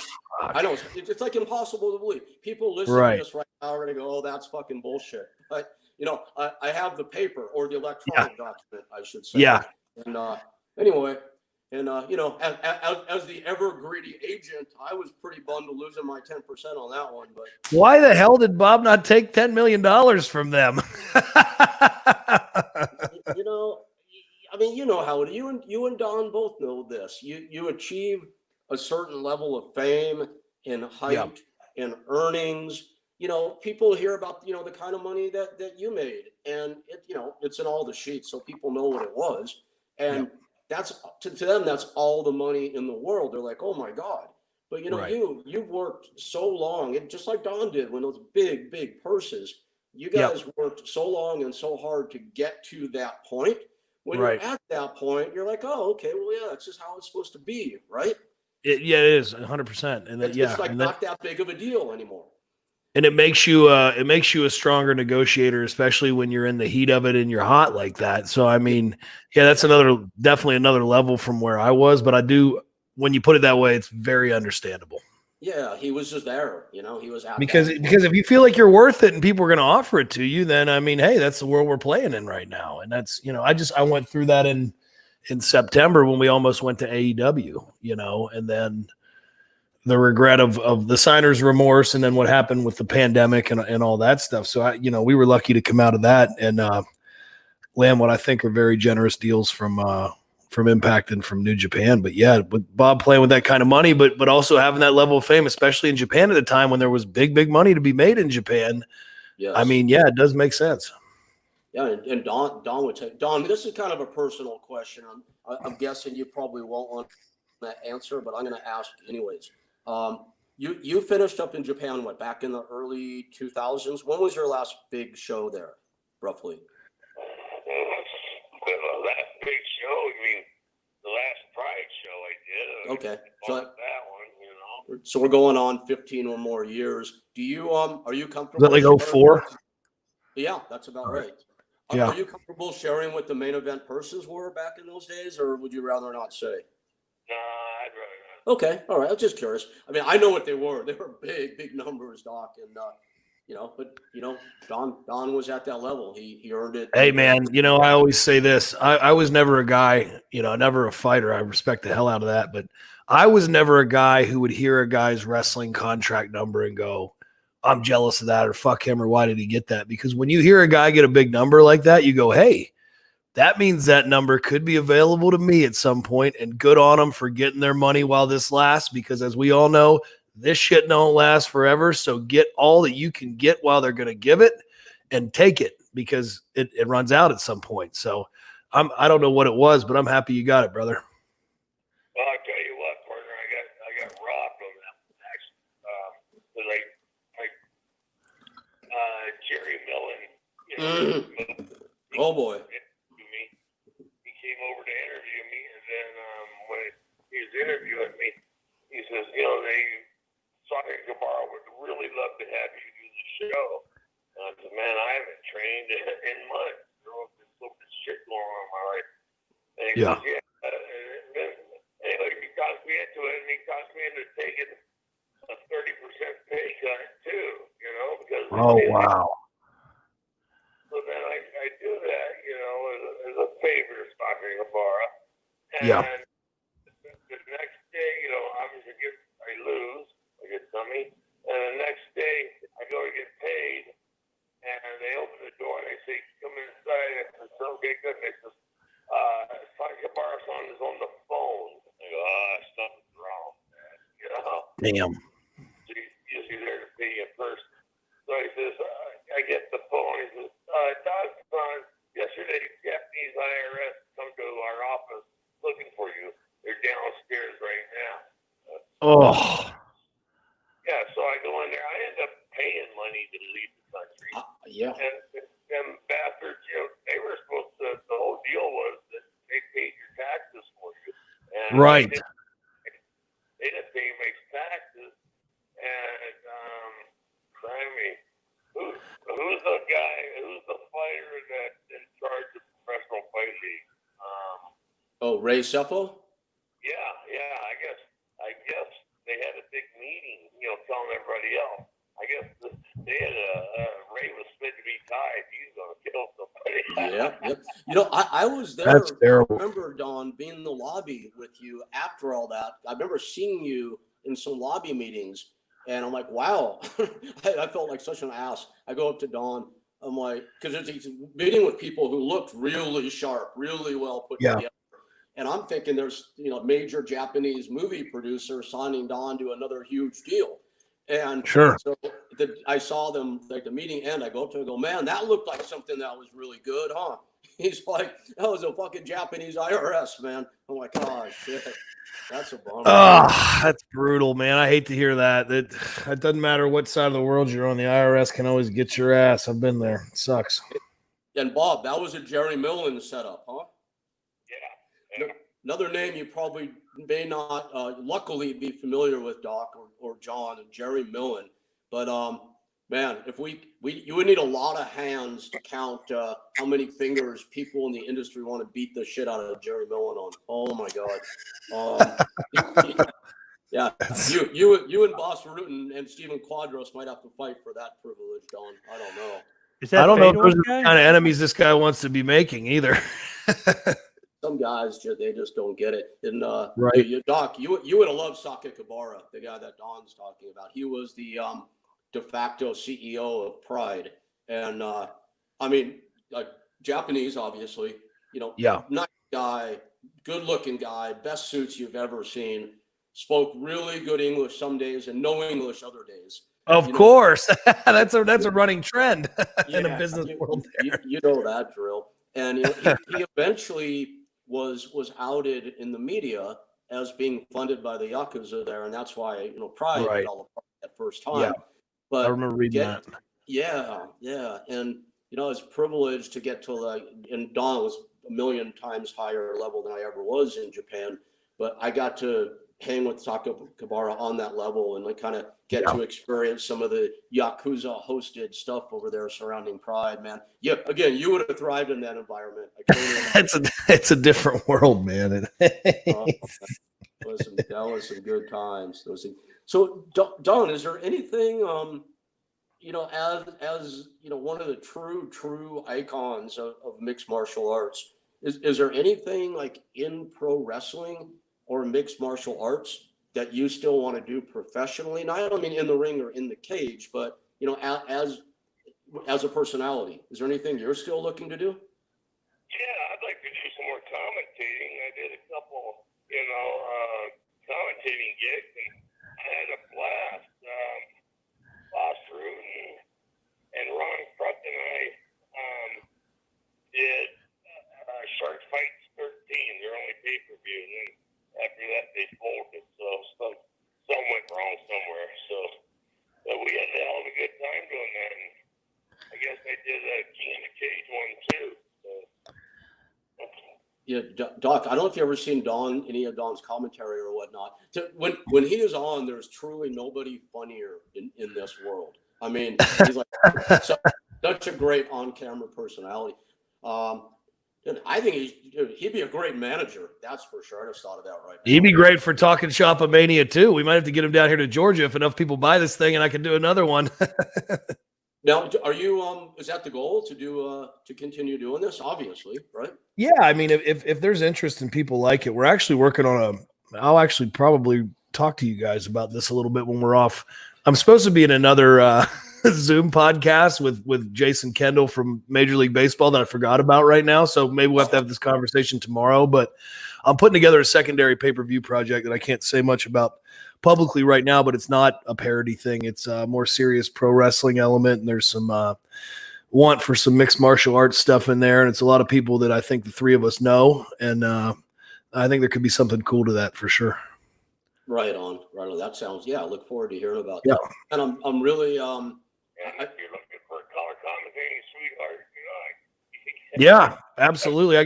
I know it's like impossible to believe. People listening to this right now are going to go, oh, that's fucking bullshit. But, you know, I have the paper or the electronic document, I should say. Yeah. And anyway, and, you know, as the ever greedy agent, I was pretty bummed to losing my 10% on that one. But why the hell did Bob not take $10 million from them? You know, I mean, you know how it is. You and Don both know this. You achieve a certain level of fame and height and earnings, people hear about, the kind of money that you made, and it's in all the sheets, so people know what it was. And that's to them, that's all the money in the world. They're like, oh my God. But you've worked so long, and just like Don did when those big purses, you guys worked so long and so hard to get to that point. When you're at that point, you're like, oh, okay, well, yeah, that's just how it's supposed to be, right? It is 100%. And that, it's like not that big of a deal anymore. And it makes you a stronger negotiator, especially when you're in the heat of it and you're hot like that. So, I mean, that's definitely another level from where I was, but when you put it that way, it's very understandable. Yeah, he was just there, he was out because if you feel like you're worth it and people are going to offer it to you, then I mean, hey, that's the world we're playing in right now. And that's, I went through that in September when we almost went to AEW, and then the regret of the signer's remorse, and then what happened with the pandemic and all that stuff. So we were lucky to come out of that and land what I think are very generous deals from Impact and from New Japan. But yeah, with Bob playing with that kind of money, but also having that level of fame, especially in Japan at the time when there was big money to be made in Japan. Yes. I mean, yeah, it does make sense. Yeah, and Don would take Don. This is kind of a personal question. I'm guessing you probably won't want that answer, but I'm going to ask anyways. You finished up in Japan back in the early 2000s? When was your last big show there, roughly? The last big show, you mean the last Pride show I did? Okay, so that one, So we're going on 15 or more years. Do you are you comfortable? Is that like 04? Yeah, that's about right. Yeah. Are you comfortable sharing what the main event purses were back in those days, or would you rather not say? No, I'd rather not. Okay, all right. I was just curious. I mean, I know what they were. They were big numbers, Doc, and but Don was at that level. He earned it. Hey man, I always say this. I was never a guy, never a fighter. I respect the hell out of that, but I was never a guy who would hear a guy's wrestling contract number and go, I'm jealous of that, or fuck him, or why did he get that? Because when you hear a guy get a big number like that, you go, hey, that means that number could be available to me at some point, and good on them for getting their money while this lasts, because as we all know, this shit don't last forever. So get all that you can get while they're going to give it, and take it, because it runs out at some point. So I don't know what it was, but I'm happy you got it, brother. Well, I'll tell you what, partner, I got robbed on that one, actually. Jerry Millen, oh boy. He came over to interview me, and then when he was interviewing me, he says, Sonny Guevara would really love to have you do the show. And I said, man, I haven't trained in months. There's so much shit going on in my life. And he says, yeah. And then, anyway, he talked me into it, and he talked me into taking a 30% pay cut, too, because... Oh, wow. So then I do that, as a favor to Sonny Guevara. And the next day, obviously I lose. I get dummy. And the next day, I go to get paid, and they open the door, and they say, come inside. And I said, okay, good. And they says, Sonny Guevara-san is on the phone. I go, something's wrong, man. Damn. So he's usually there to pay you in person. So he says, I get the phone. He says, Don, yesterday, Japanese IRS come to our office looking for you. They're downstairs right now. Oh. Yeah, so I go in there. I end up paying money to leave the country. Yeah. And them bastards, they were supposed to, the whole deal was that they paid your taxes for you. And right. They didn't pay my taxes. And, who's the guy, who's the fighter that's in charge of professional fight league? Ray Seffo? Yeah, I guess they had a big meeting, telling everybody else. I guess they had Ray was fit to be tied. He's going to kill somebody. Yeah. I was there. That's terrible. I remember, Don, being in the lobby with you after all that. I remember seeing you in some lobby meetings, and I'm like, wow. I felt like such an ass. I go up to Don. I'm like, because it's meeting with people who looked really sharp, really well put together. And I'm thinking there's, major Japanese movie producer signing Don to another huge deal. And Sure. so I saw them, like the meeting end, I go up to him and go, man, that looked like something that was really good, huh? He's like, that was a fucking Japanese IRS, man. I'm like, oh, shit. That's a bummer. Oh, that's brutal, man. I hate to hear that. It doesn't matter what side of the world you're on. The IRS can always get your ass. I've been there. It sucks. And Bob, that was a Jerry Millen setup, huh? Yeah. Another name you probably may not, luckily, be familiar with, Doc or John, and Jerry Millen. But man, if you would need a lot of hands to count how many fingers people in the industry want to beat the shit out of Jerry Millen on. Oh my God. Yeah, you and Boss Root and Stephen Quadros might have to fight for that privilege, Don. I don't know. Is that I don't know if Fedor's those are guy? the kind of enemies this guy wants to be making either. Some guys they just don't get it. And Right. Doc, you would have loved Sake Kabara, the guy that Don's talking about. He was the de facto CEO of Pride, and I mean, like Japanese, obviously. Yeah. Nice guy, good looking guy, best suits you've ever seen. Spoke really good English some days and no English other days. Of course. That's a running trend in the business world. You know that drill. And he eventually was outed in the media as being funded by the Yakuza there, and that's why Pride Right. did all the part that first time. Yeah. But I remember reading that. Yeah. And it's a privilege to get to and Don was a million times higher level than I ever was in Japan, but I got to hang with Sako Kabara on that level and kind of get to experience some of the Yakuza hosted stuff over there surrounding Pride, man. Yeah, again, you would have thrived in that environment. It's a different world, man. That was some good times. So, Don, is there anything, as one of the true icons of mixed martial arts, is there anything like in pro wrestling or mixed martial arts that you still want to do professionally? And I don't mean in the ring or in the cage, but as a personality, is there anything you're still looking to do? Yeah, I'd like to do some more commentating. I did a couple, commentating gigs, and I had a blast. Boss Root and Ron Prutt and I did Shark Fights 13, their only pay-per-view, and then after that they folded, so some went wrong somewhere. But we had a hell of a good time doing that, and I guess I did a King in the Cage one too. Yeah, Doc, I don't know if you've ever seen any of Don's commentary or whatnot. When he is on, there's truly nobody funnier in this world. I mean, he's like such a great on-camera personality. I think he'd be a great manager. That's for sure. I just thought of that right now. He'd be great for Talking Shop of Mania too. We might have to get him down here to Georgia if enough people buy this thing, and I can do another one. Now, are you? Is that the goal to continue doing this? Obviously, right? Yeah, I mean, if there's interest and people like it, we're actually working on I'll actually probably talk to you guys about this a little bit when we're off. I'm supposed to be in another Zoom podcast with Jason Kendall from Major League Baseball that I forgot about right now. So maybe we'll have to have this conversation tomorrow. But I'm putting together a secondary pay-per-view project that I can't say much about publicly right now, but it's not a parody thing. It's a more serious pro wrestling element, and there's some want for some mixed martial arts stuff in there, and it's a lot of people that I think the three of us know, and I think there could be something cool to that for sure. Right on. That sounds, I look forward to hearing about Yeah. that. And I'm really, If you're looking for a color commentating sweetheart, Yeah, absolutely.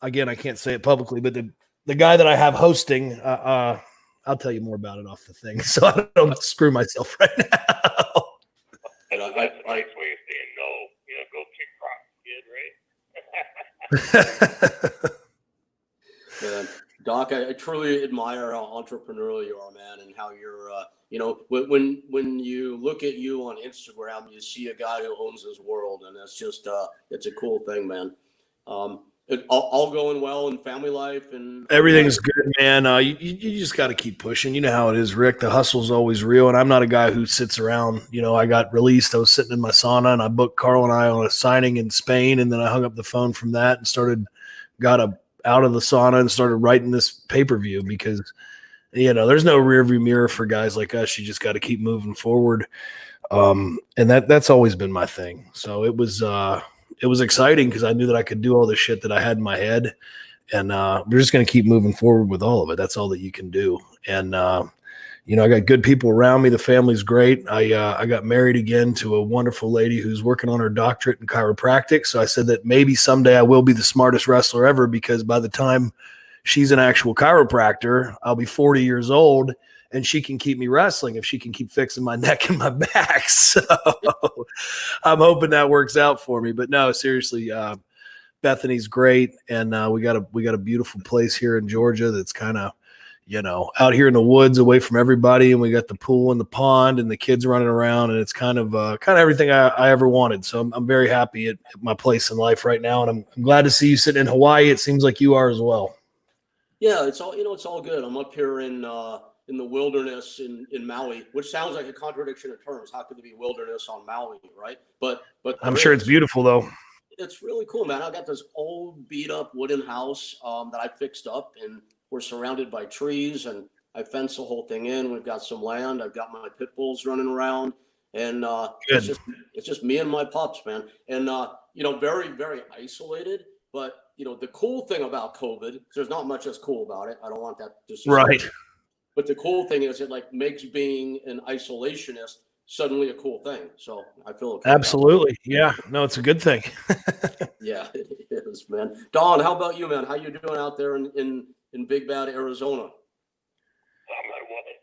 Again, I can't say it publicly, but the guy that I have hosting, I'll tell you more about it off the thing, so I don't screw myself right now. that's a nice way of saying no. Go kick rock, kid, right? Doc, I truly admire how entrepreneurial you are, man, and how you're, when you look at you on Instagram, you see a guy who owns his world, and that's just, it's a cool thing, man. All going well in family life and Everything's good, man. You just got to keep pushing. You know how it is, Rick. The hustle's always real, and I'm not a guy who sits around. I got released. I was sitting in my sauna, and I booked Carl and I on a signing in Spain, and then I hung up the phone from that and got a out of the sauna and started writing this pay-per-view because, there's no rearview mirror for guys like us. You just got to keep moving forward. And that's always been my thing. So it was exciting because I knew that I could do all the shit that I had in my head, and we're just going to keep moving forward with all of it. That's all that you can do. And, I got good people around me. The family's great. I got married again to a wonderful lady who's working on her doctorate in chiropractic. So I said that maybe someday I will be the smartest wrestler ever, because by the time she's an actual chiropractor, I'll be 40 years old, and she can keep me wrestling if she can keep fixing my neck and my back. So I'm hoping that works out for me. But no, seriously, Bethany's great, and we got a beautiful place here in Georgia that's kind of, out here in the woods away from everybody, and we got the pool and the pond and the kids running around, and it's kind of everything I ever wanted. So I'm very happy at my place in life right now, and I'm glad to see you sitting in Hawaii. It seems like you are as well. Yeah, it's all good. I'm up here in the wilderness in Maui, which sounds like a contradiction of terms. How could there be wilderness on Maui, right? But I'm sure it's beautiful though. It's really cool, man. I got this old beat up wooden house that I fixed up, and we're surrounded by trees, and I fenced the whole thing in. We've got some land. I've got my pit bulls running around, and it's just me and my pups, man. And very, very isolated. But the cool thing about COVID, there's not much that's cool about it. I don't want that to right. But the cool thing is it makes being an isolationist suddenly a cool thing. So I feel okay. Absolutely. Yeah. No, it's a good thing. Yeah, it is, man. Don, how about you, man? How you doing out there in Big Bad, Arizona? I'm not wanted.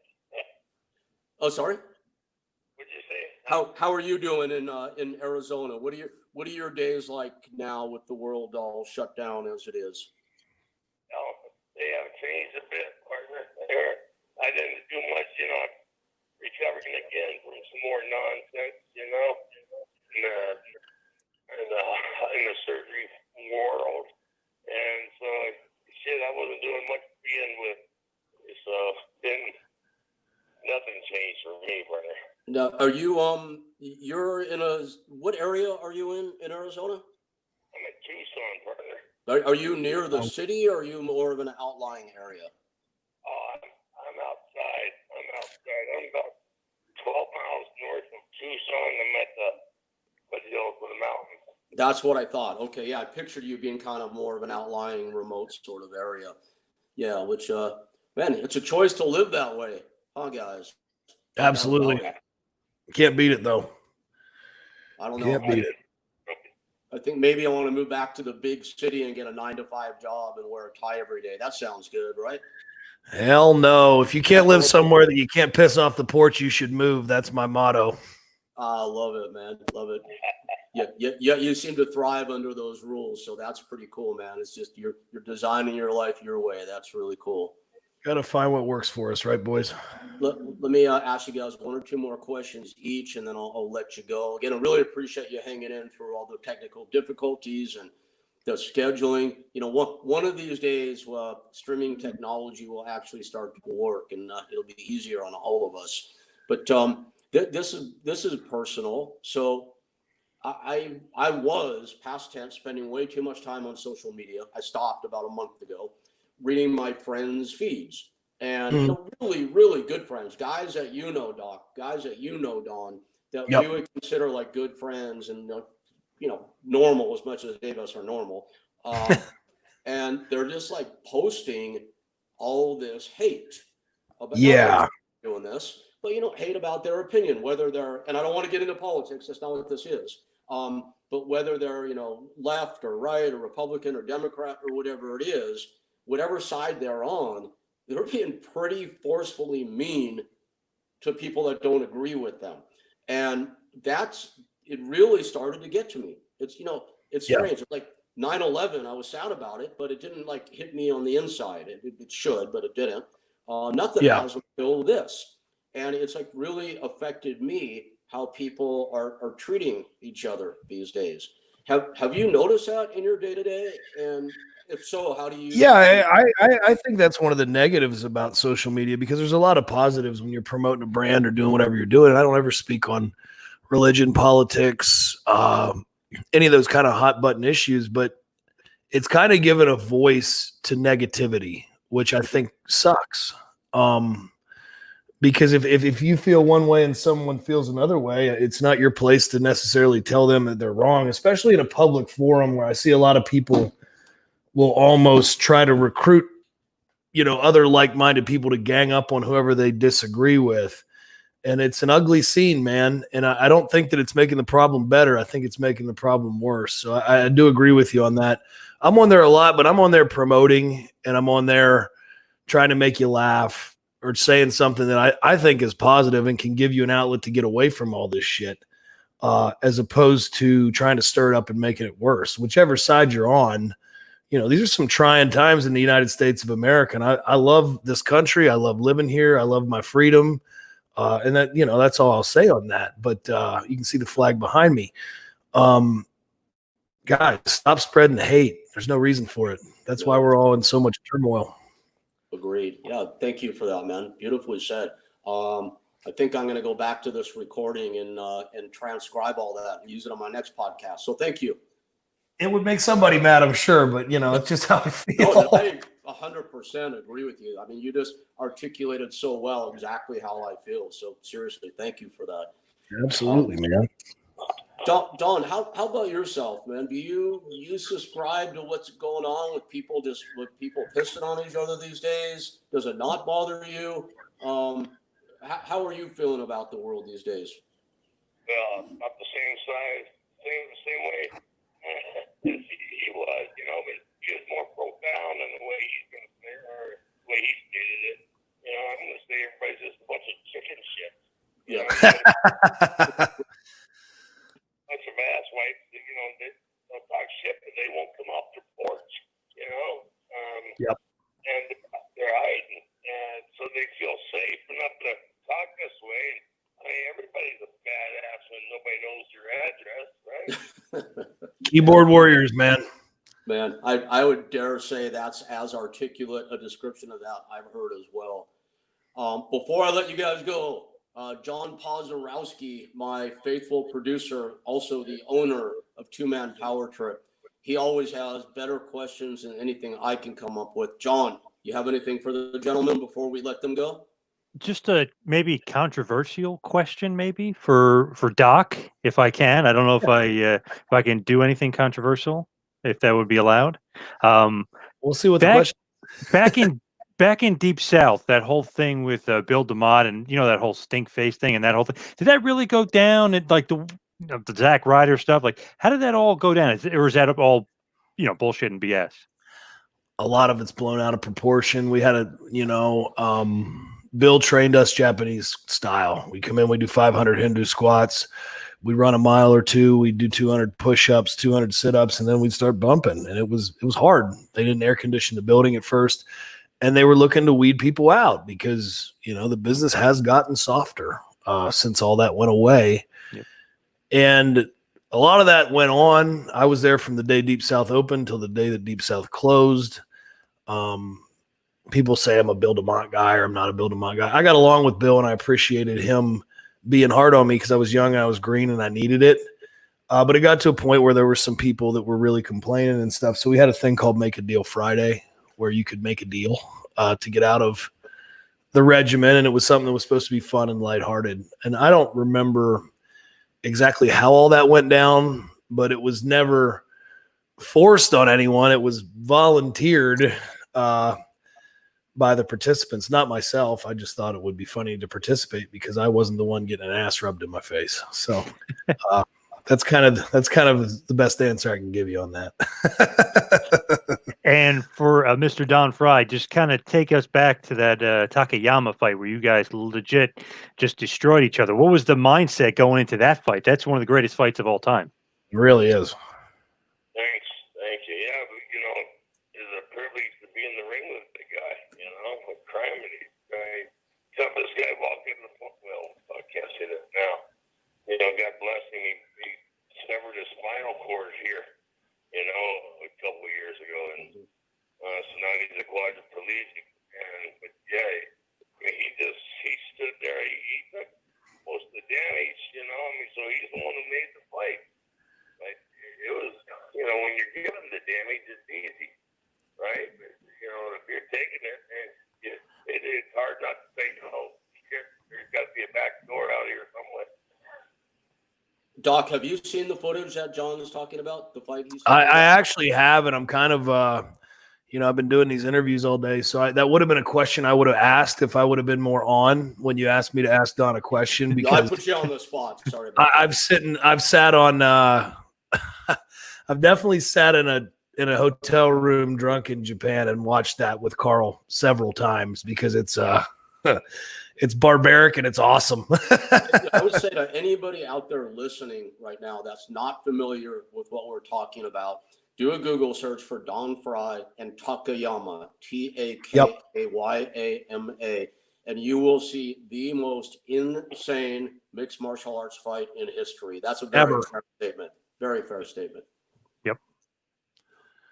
Oh, sorry. What'd you say? How are you doing in Arizona? What are your days like now with the world all shut down as it is? Oh, they have changed a bit, partner. I didn't do much, I'm recovering again from some more nonsense, in the surgery world. And so, I wasn't doing much to begin with. So then nothing changed for me, partner. Now, are you you're in what area are you in Arizona? I'm in Tucson, partner. Are you near the city, or are you more of an outlying area? Oh, I'm outside. I'm about 12 miles north of Tucson. I'm at the foothills of the mountains. That's what I thought. Okay, yeah, I pictured you being kind of more of an outlying, remote sort of area. Yeah, which man, it's a choice to live that way, huh, guys? Absolutely. Can't beat it though. I don't know. Can't beat it. I think maybe I want to move back to the big city and get a 9-to-5 job and wear a tie every day. That sounds good, right? Hell no. If you can't live somewhere that you can't piss off the porch, you should move. That's my motto. I love it, man. Love it. Yeah. You seem to thrive under those rules, so that's pretty cool, man. It's just you're designing your life your way. That's really cool. Got to find what works for us, right, boys? Let me ask you guys one or two more questions each, and then I'll let you go. Again, I really appreciate you hanging in through all the technical difficulties and the scheduling. One of these days, streaming technology will actually start to work, and it'll be easier on all of us. But this is personal. So I was past tense spending way too much time on social media. I stopped about a month ago, reading my friends' feeds, and really, really good friends, guys that Doc, guys that Don, that we would consider like good friends and normal as much as any of us are normal. And they're just like posting all this hate about doing this, but hate about their opinion, whether they're, and I don't want to get into politics, that's not what this is. But whether they're, left or right or Republican or Democrat or whatever it is, whatever side they're on, they're being pretty forcefully mean to people that don't agree with them. And it really started to get to me. It's, it's strange. It's like 9/11, I was sad about it, but it didn't hit me on the inside. It should, but it didn't. Nothing has until this. And it's really affected me, how people are treating each other these days. Have you noticed that in your day-to-day? And if so, how do you? Yeah, I think that's one of the negatives about social media, because there's a lot of positives when you're promoting a brand or doing whatever you're doing. I don't ever speak on religion, politics, any of those kind of hot button issues, but it's kind of given a voice to negativity, which I think sucks. Because if you feel one way and someone feels another way, it's not your place to necessarily tell them that they're wrong, especially in a public forum where I see a lot of people will almost try to recruit, other like-minded people to gang up on whoever they disagree with. And it's an ugly scene, man. And I don't think that it's making the problem better. I think it's making the problem worse. So I do agree with you on that. I'm on there a lot, but I'm on there promoting, and I'm on there trying to make you laugh or saying something that I think is positive and can give you an outlet to get away from all this shit, as opposed to trying to stir it up and making it worse. Whichever side you're on, these are some trying times in the United States of America. And I love this country. I love living here. I love my freedom. And that, that's all I'll say on that. But you can see the flag behind me. Guys, stop spreading the hate. There's no reason for it. That's why we're all in so much turmoil. Agreed. Yeah, thank you for that, man. Beautifully said. I think I'm going to go back to this recording and transcribe all that and use it on my next podcast. So thank you. It would make somebody mad, I'm sure, but it's just how I feel. No, I 100% agree with you. I mean, you just articulated so well exactly how I feel. So seriously, thank you for that. Absolutely, man. Don, how about yourself, man? Do you subscribe to what's going on with people pissing on each other these days? Does it not bother you? How are you feeling about the world these days? Well, not the same size, same way as he was, but he was more profound in the way he's going to say, or the way he stated it. I'm going to say everybody's just a bunch of chicken shit. Yeah. Bunch of asswipes, they'll talk shit, but they won't come off their porch, Yep. And they're hiding, and so they feel safe enough to talk this way. I mean, everybody's a badass when nobody knows your address, right? Keyboard warriors, man. Man, I would dare say that's as articulate a description of that I've heard as well. Before I let you guys go, John Pozorowski, my faithful producer, also the owner of Two Man Power Trip, he always has better questions than anything I can come up with. John, you have anything for the gentleman before we let them go? Just a maybe controversial question, maybe for Doc, if I can. I don't know if I can do anything controversial, if that would be allowed. We'll see what the question. Back in Deep South, that whole thing with Bill DeMott and that whole stink face thing and that whole thing. Did that really go down? And like the Zack Ryder stuff, like how did that all go down? Or is that all bullshit and BS? A lot of it's blown out of proportion. We had Bill trained us Japanese style. We come in, we do 500 Hindu squats. We run a mile or two. We do 200 push-ups, 200 sit-ups, and then we'd start bumping. And it was hard. They didn't air condition the building at first, and they were looking to weed people out because the business has gotten softer since all that went away. Yep. And a lot of that went on. I was there from the day Deep South opened till the day that Deep South closed. People say I'm a Bill DeMott guy or I'm not a Bill DeMott guy. I got along with Bill and I appreciated him being hard on me because I was young and I was green and I needed it. But it got to a point where there were some people that were really complaining and stuff. So we had a thing called Make a Deal Friday where you could make a deal to get out of the regimen. And it was something that was supposed to be fun and lighthearted. And I don't remember exactly how all that went down, but it was never forced on anyone. It was volunteered by the participants, not myself. I just thought it would be funny to participate because I wasn't the one getting an ass rubbed in my face. So that's kind of the best answer I can give you on that. And for Mr. Don Frye, just kind of take us back to that Takayama fight where you guys legit just destroyed each other. What was the mindset going into that fight? That's one of the greatest fights of all time. It really is. Thanks. Thank you. Yeah, but, it's a privilege to be in the ring with the guy, with Criminy. Toughest guy walking the foot. Well, I can't say that now. God bless him. He severed his spinal cord here, a couple of years ago. And so now he's a quadriplegic. But yeah, he stood there. He took most of the damage, so he's the one who made the fight. But it Doc, have you seen the footage that John is talking about? The fight he's I, talking I about? actually have, and I'm kind of, I've been doing these interviews all day, so that would have been a question I would have asked if I would have been more on when you asked me to ask Don a question. No, I Because put you on the spot. Sorry about that. I've sat on, I've definitely sat in a hotel room drunk in Japan and watched that with Carl several times because it's it's barbaric and it's awesome. I would say to anybody out there listening right now that's not familiar with what we're talking about, do a Google search for Don Frye and Takayama, Takayyama, and you will see the most insane mixed martial arts fight in history. That's a very fair statement. Very fair statement. Yep.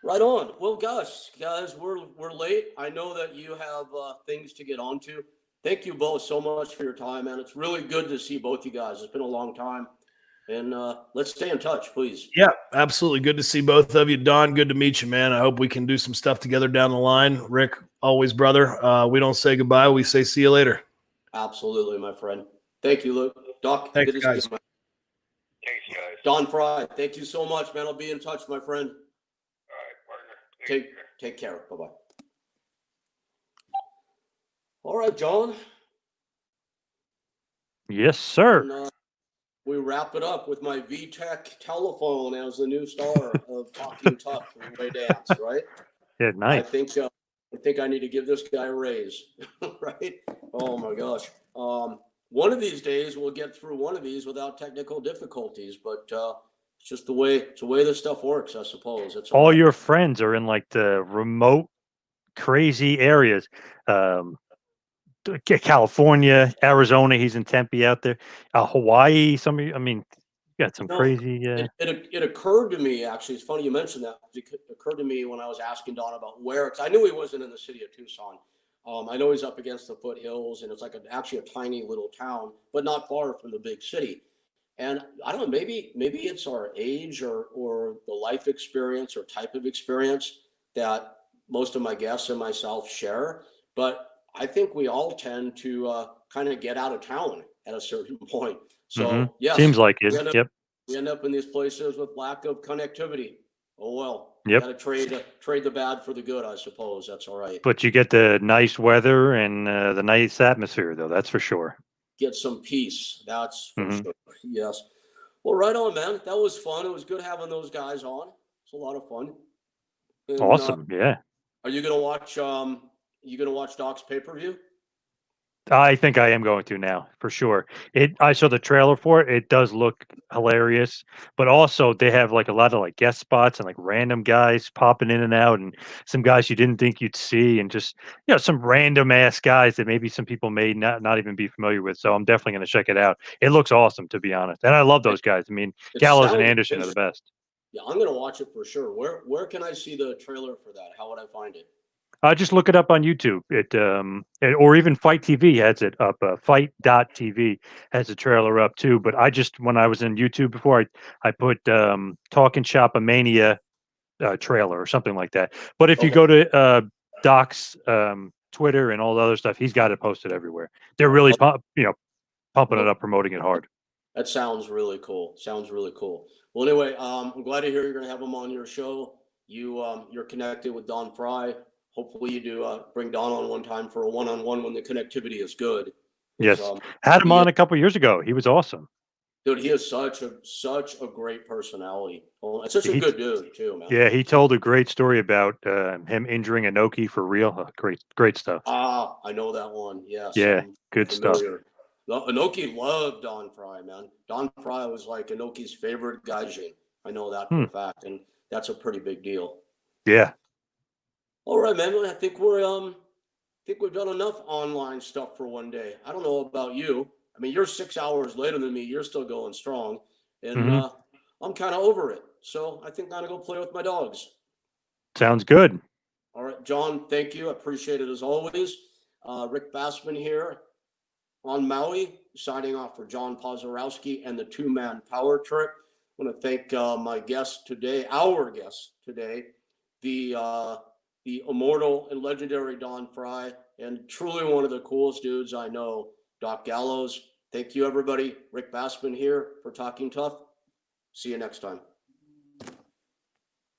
Right on. Well, gosh, guys, we're late. I know that you have things to get on to. Thank you both so much for your time, man. It's really good to see both you guys. It's been a long time. And let's stay in touch, please. Yeah, absolutely. Good to see both of you. Don, good to meet you, man. I hope we can do some stuff together down the line. Rick, always brother. We don't say goodbye. We say see you later. Absolutely, my friend. Thank you, Luke. Doc, Thanks, good to guys. see you, man. Thanks, guys. Don Frye, thank you so much, man. I'll be in touch, my friend. All right, partner. Take care. Bye-bye. All right, John. Yes, sir. And, we wrap it up with my VTech telephone as the new star of Talking Tough three-way dance, right? Yeah, nice. I think I need to give this guy a raise, right? Oh my gosh. One of these days we'll get through one of these without technical difficulties, but it's just the way this stuff works, I suppose. It's All right. your friends are in like the remote, crazy areas. California, Arizona. He's in Tempe out there. Hawaii. You got some crazy. It occurred to me, actually, it's funny you mentioned that. It occurred to me when I was asking Don about where, because I knew he wasn't in the city of Tucson. I know he's up against the foothills, and it's like actually a tiny little town, but not far from the big city. And I don't know, maybe it's our age or the life experience or type of experience that most of my guests and myself share. But I think we all tend to kind of get out of town at a certain point. So yes, Seems like it. Yep. We end up in these places with lack of connectivity. Oh well. Yep. Got to trade the bad for the good, I suppose. That's all right. But you get the nice weather and the nice atmosphere, though. That's for sure. Get some peace. That's for sure. Yes. Well, right on, man. That was fun. It was good having those guys on. It's a lot of fun. And, Awesome. Yeah. Are you gonna watch? Doc's pay-per-view? I think I am going to now for sure. I saw the trailer for it. It does look hilarious, but also they have like a lot of like guest spots and like random guys popping in and out, and some guys you didn't think you'd see, and just some random ass guys that maybe some people may not even be familiar with. So I'm definitely going to check it out. It looks awesome, to be honest, and I love those guys. I mean, Gallows and Anderson are the best. Yeah, I'm gonna watch it for sure. Where can I see the trailer for that? How would I find it? Just look it up on YouTube. Or even Fight TV has it up. Fight.tv has a trailer up too. But when I was in YouTube before, I put Talking Shop Mania trailer or something like that. But if you go to Doc's Twitter and all the other stuff, he's got it posted everywhere. They're really pumping it up, promoting it hard. That sounds really cool. Well, anyway, I'm glad to hear you're going to have him on your show. You're connected with Don Frye. Hopefully you do bring Don on one time for a one-on-one when the connectivity is good. Yes. Had him on a couple years ago. He was awesome. Dude, he is such a great personality. And such a good dude too, man. Yeah, he told a great story about him injuring Inoki for real. Great stuff. I know that one. Yes. Yeah, good stuff. Inoki loved Don Frye, man. Don Frye was like Inoki's favorite gaijin. I know that for a fact, and that's a pretty big deal. Yeah. All right, man. I think we've done enough online stuff for one day. I don't know about you. I mean, you're 6 hours later than me. You're still going strong, and I'm kind of over it. So I think I'm gonna go play with my dogs. Sounds good. All right, John. Thank you. I appreciate it as always. Rick Bassman here on Maui, signing off for John Pozorowski and the two-man power trip. I want to thank our guest today, the immortal and legendary Don Frye, and truly one of the coolest dudes I know, Doc Gallows. Thank you, everybody. Rick Bassman here for Talking Tough. See you next time.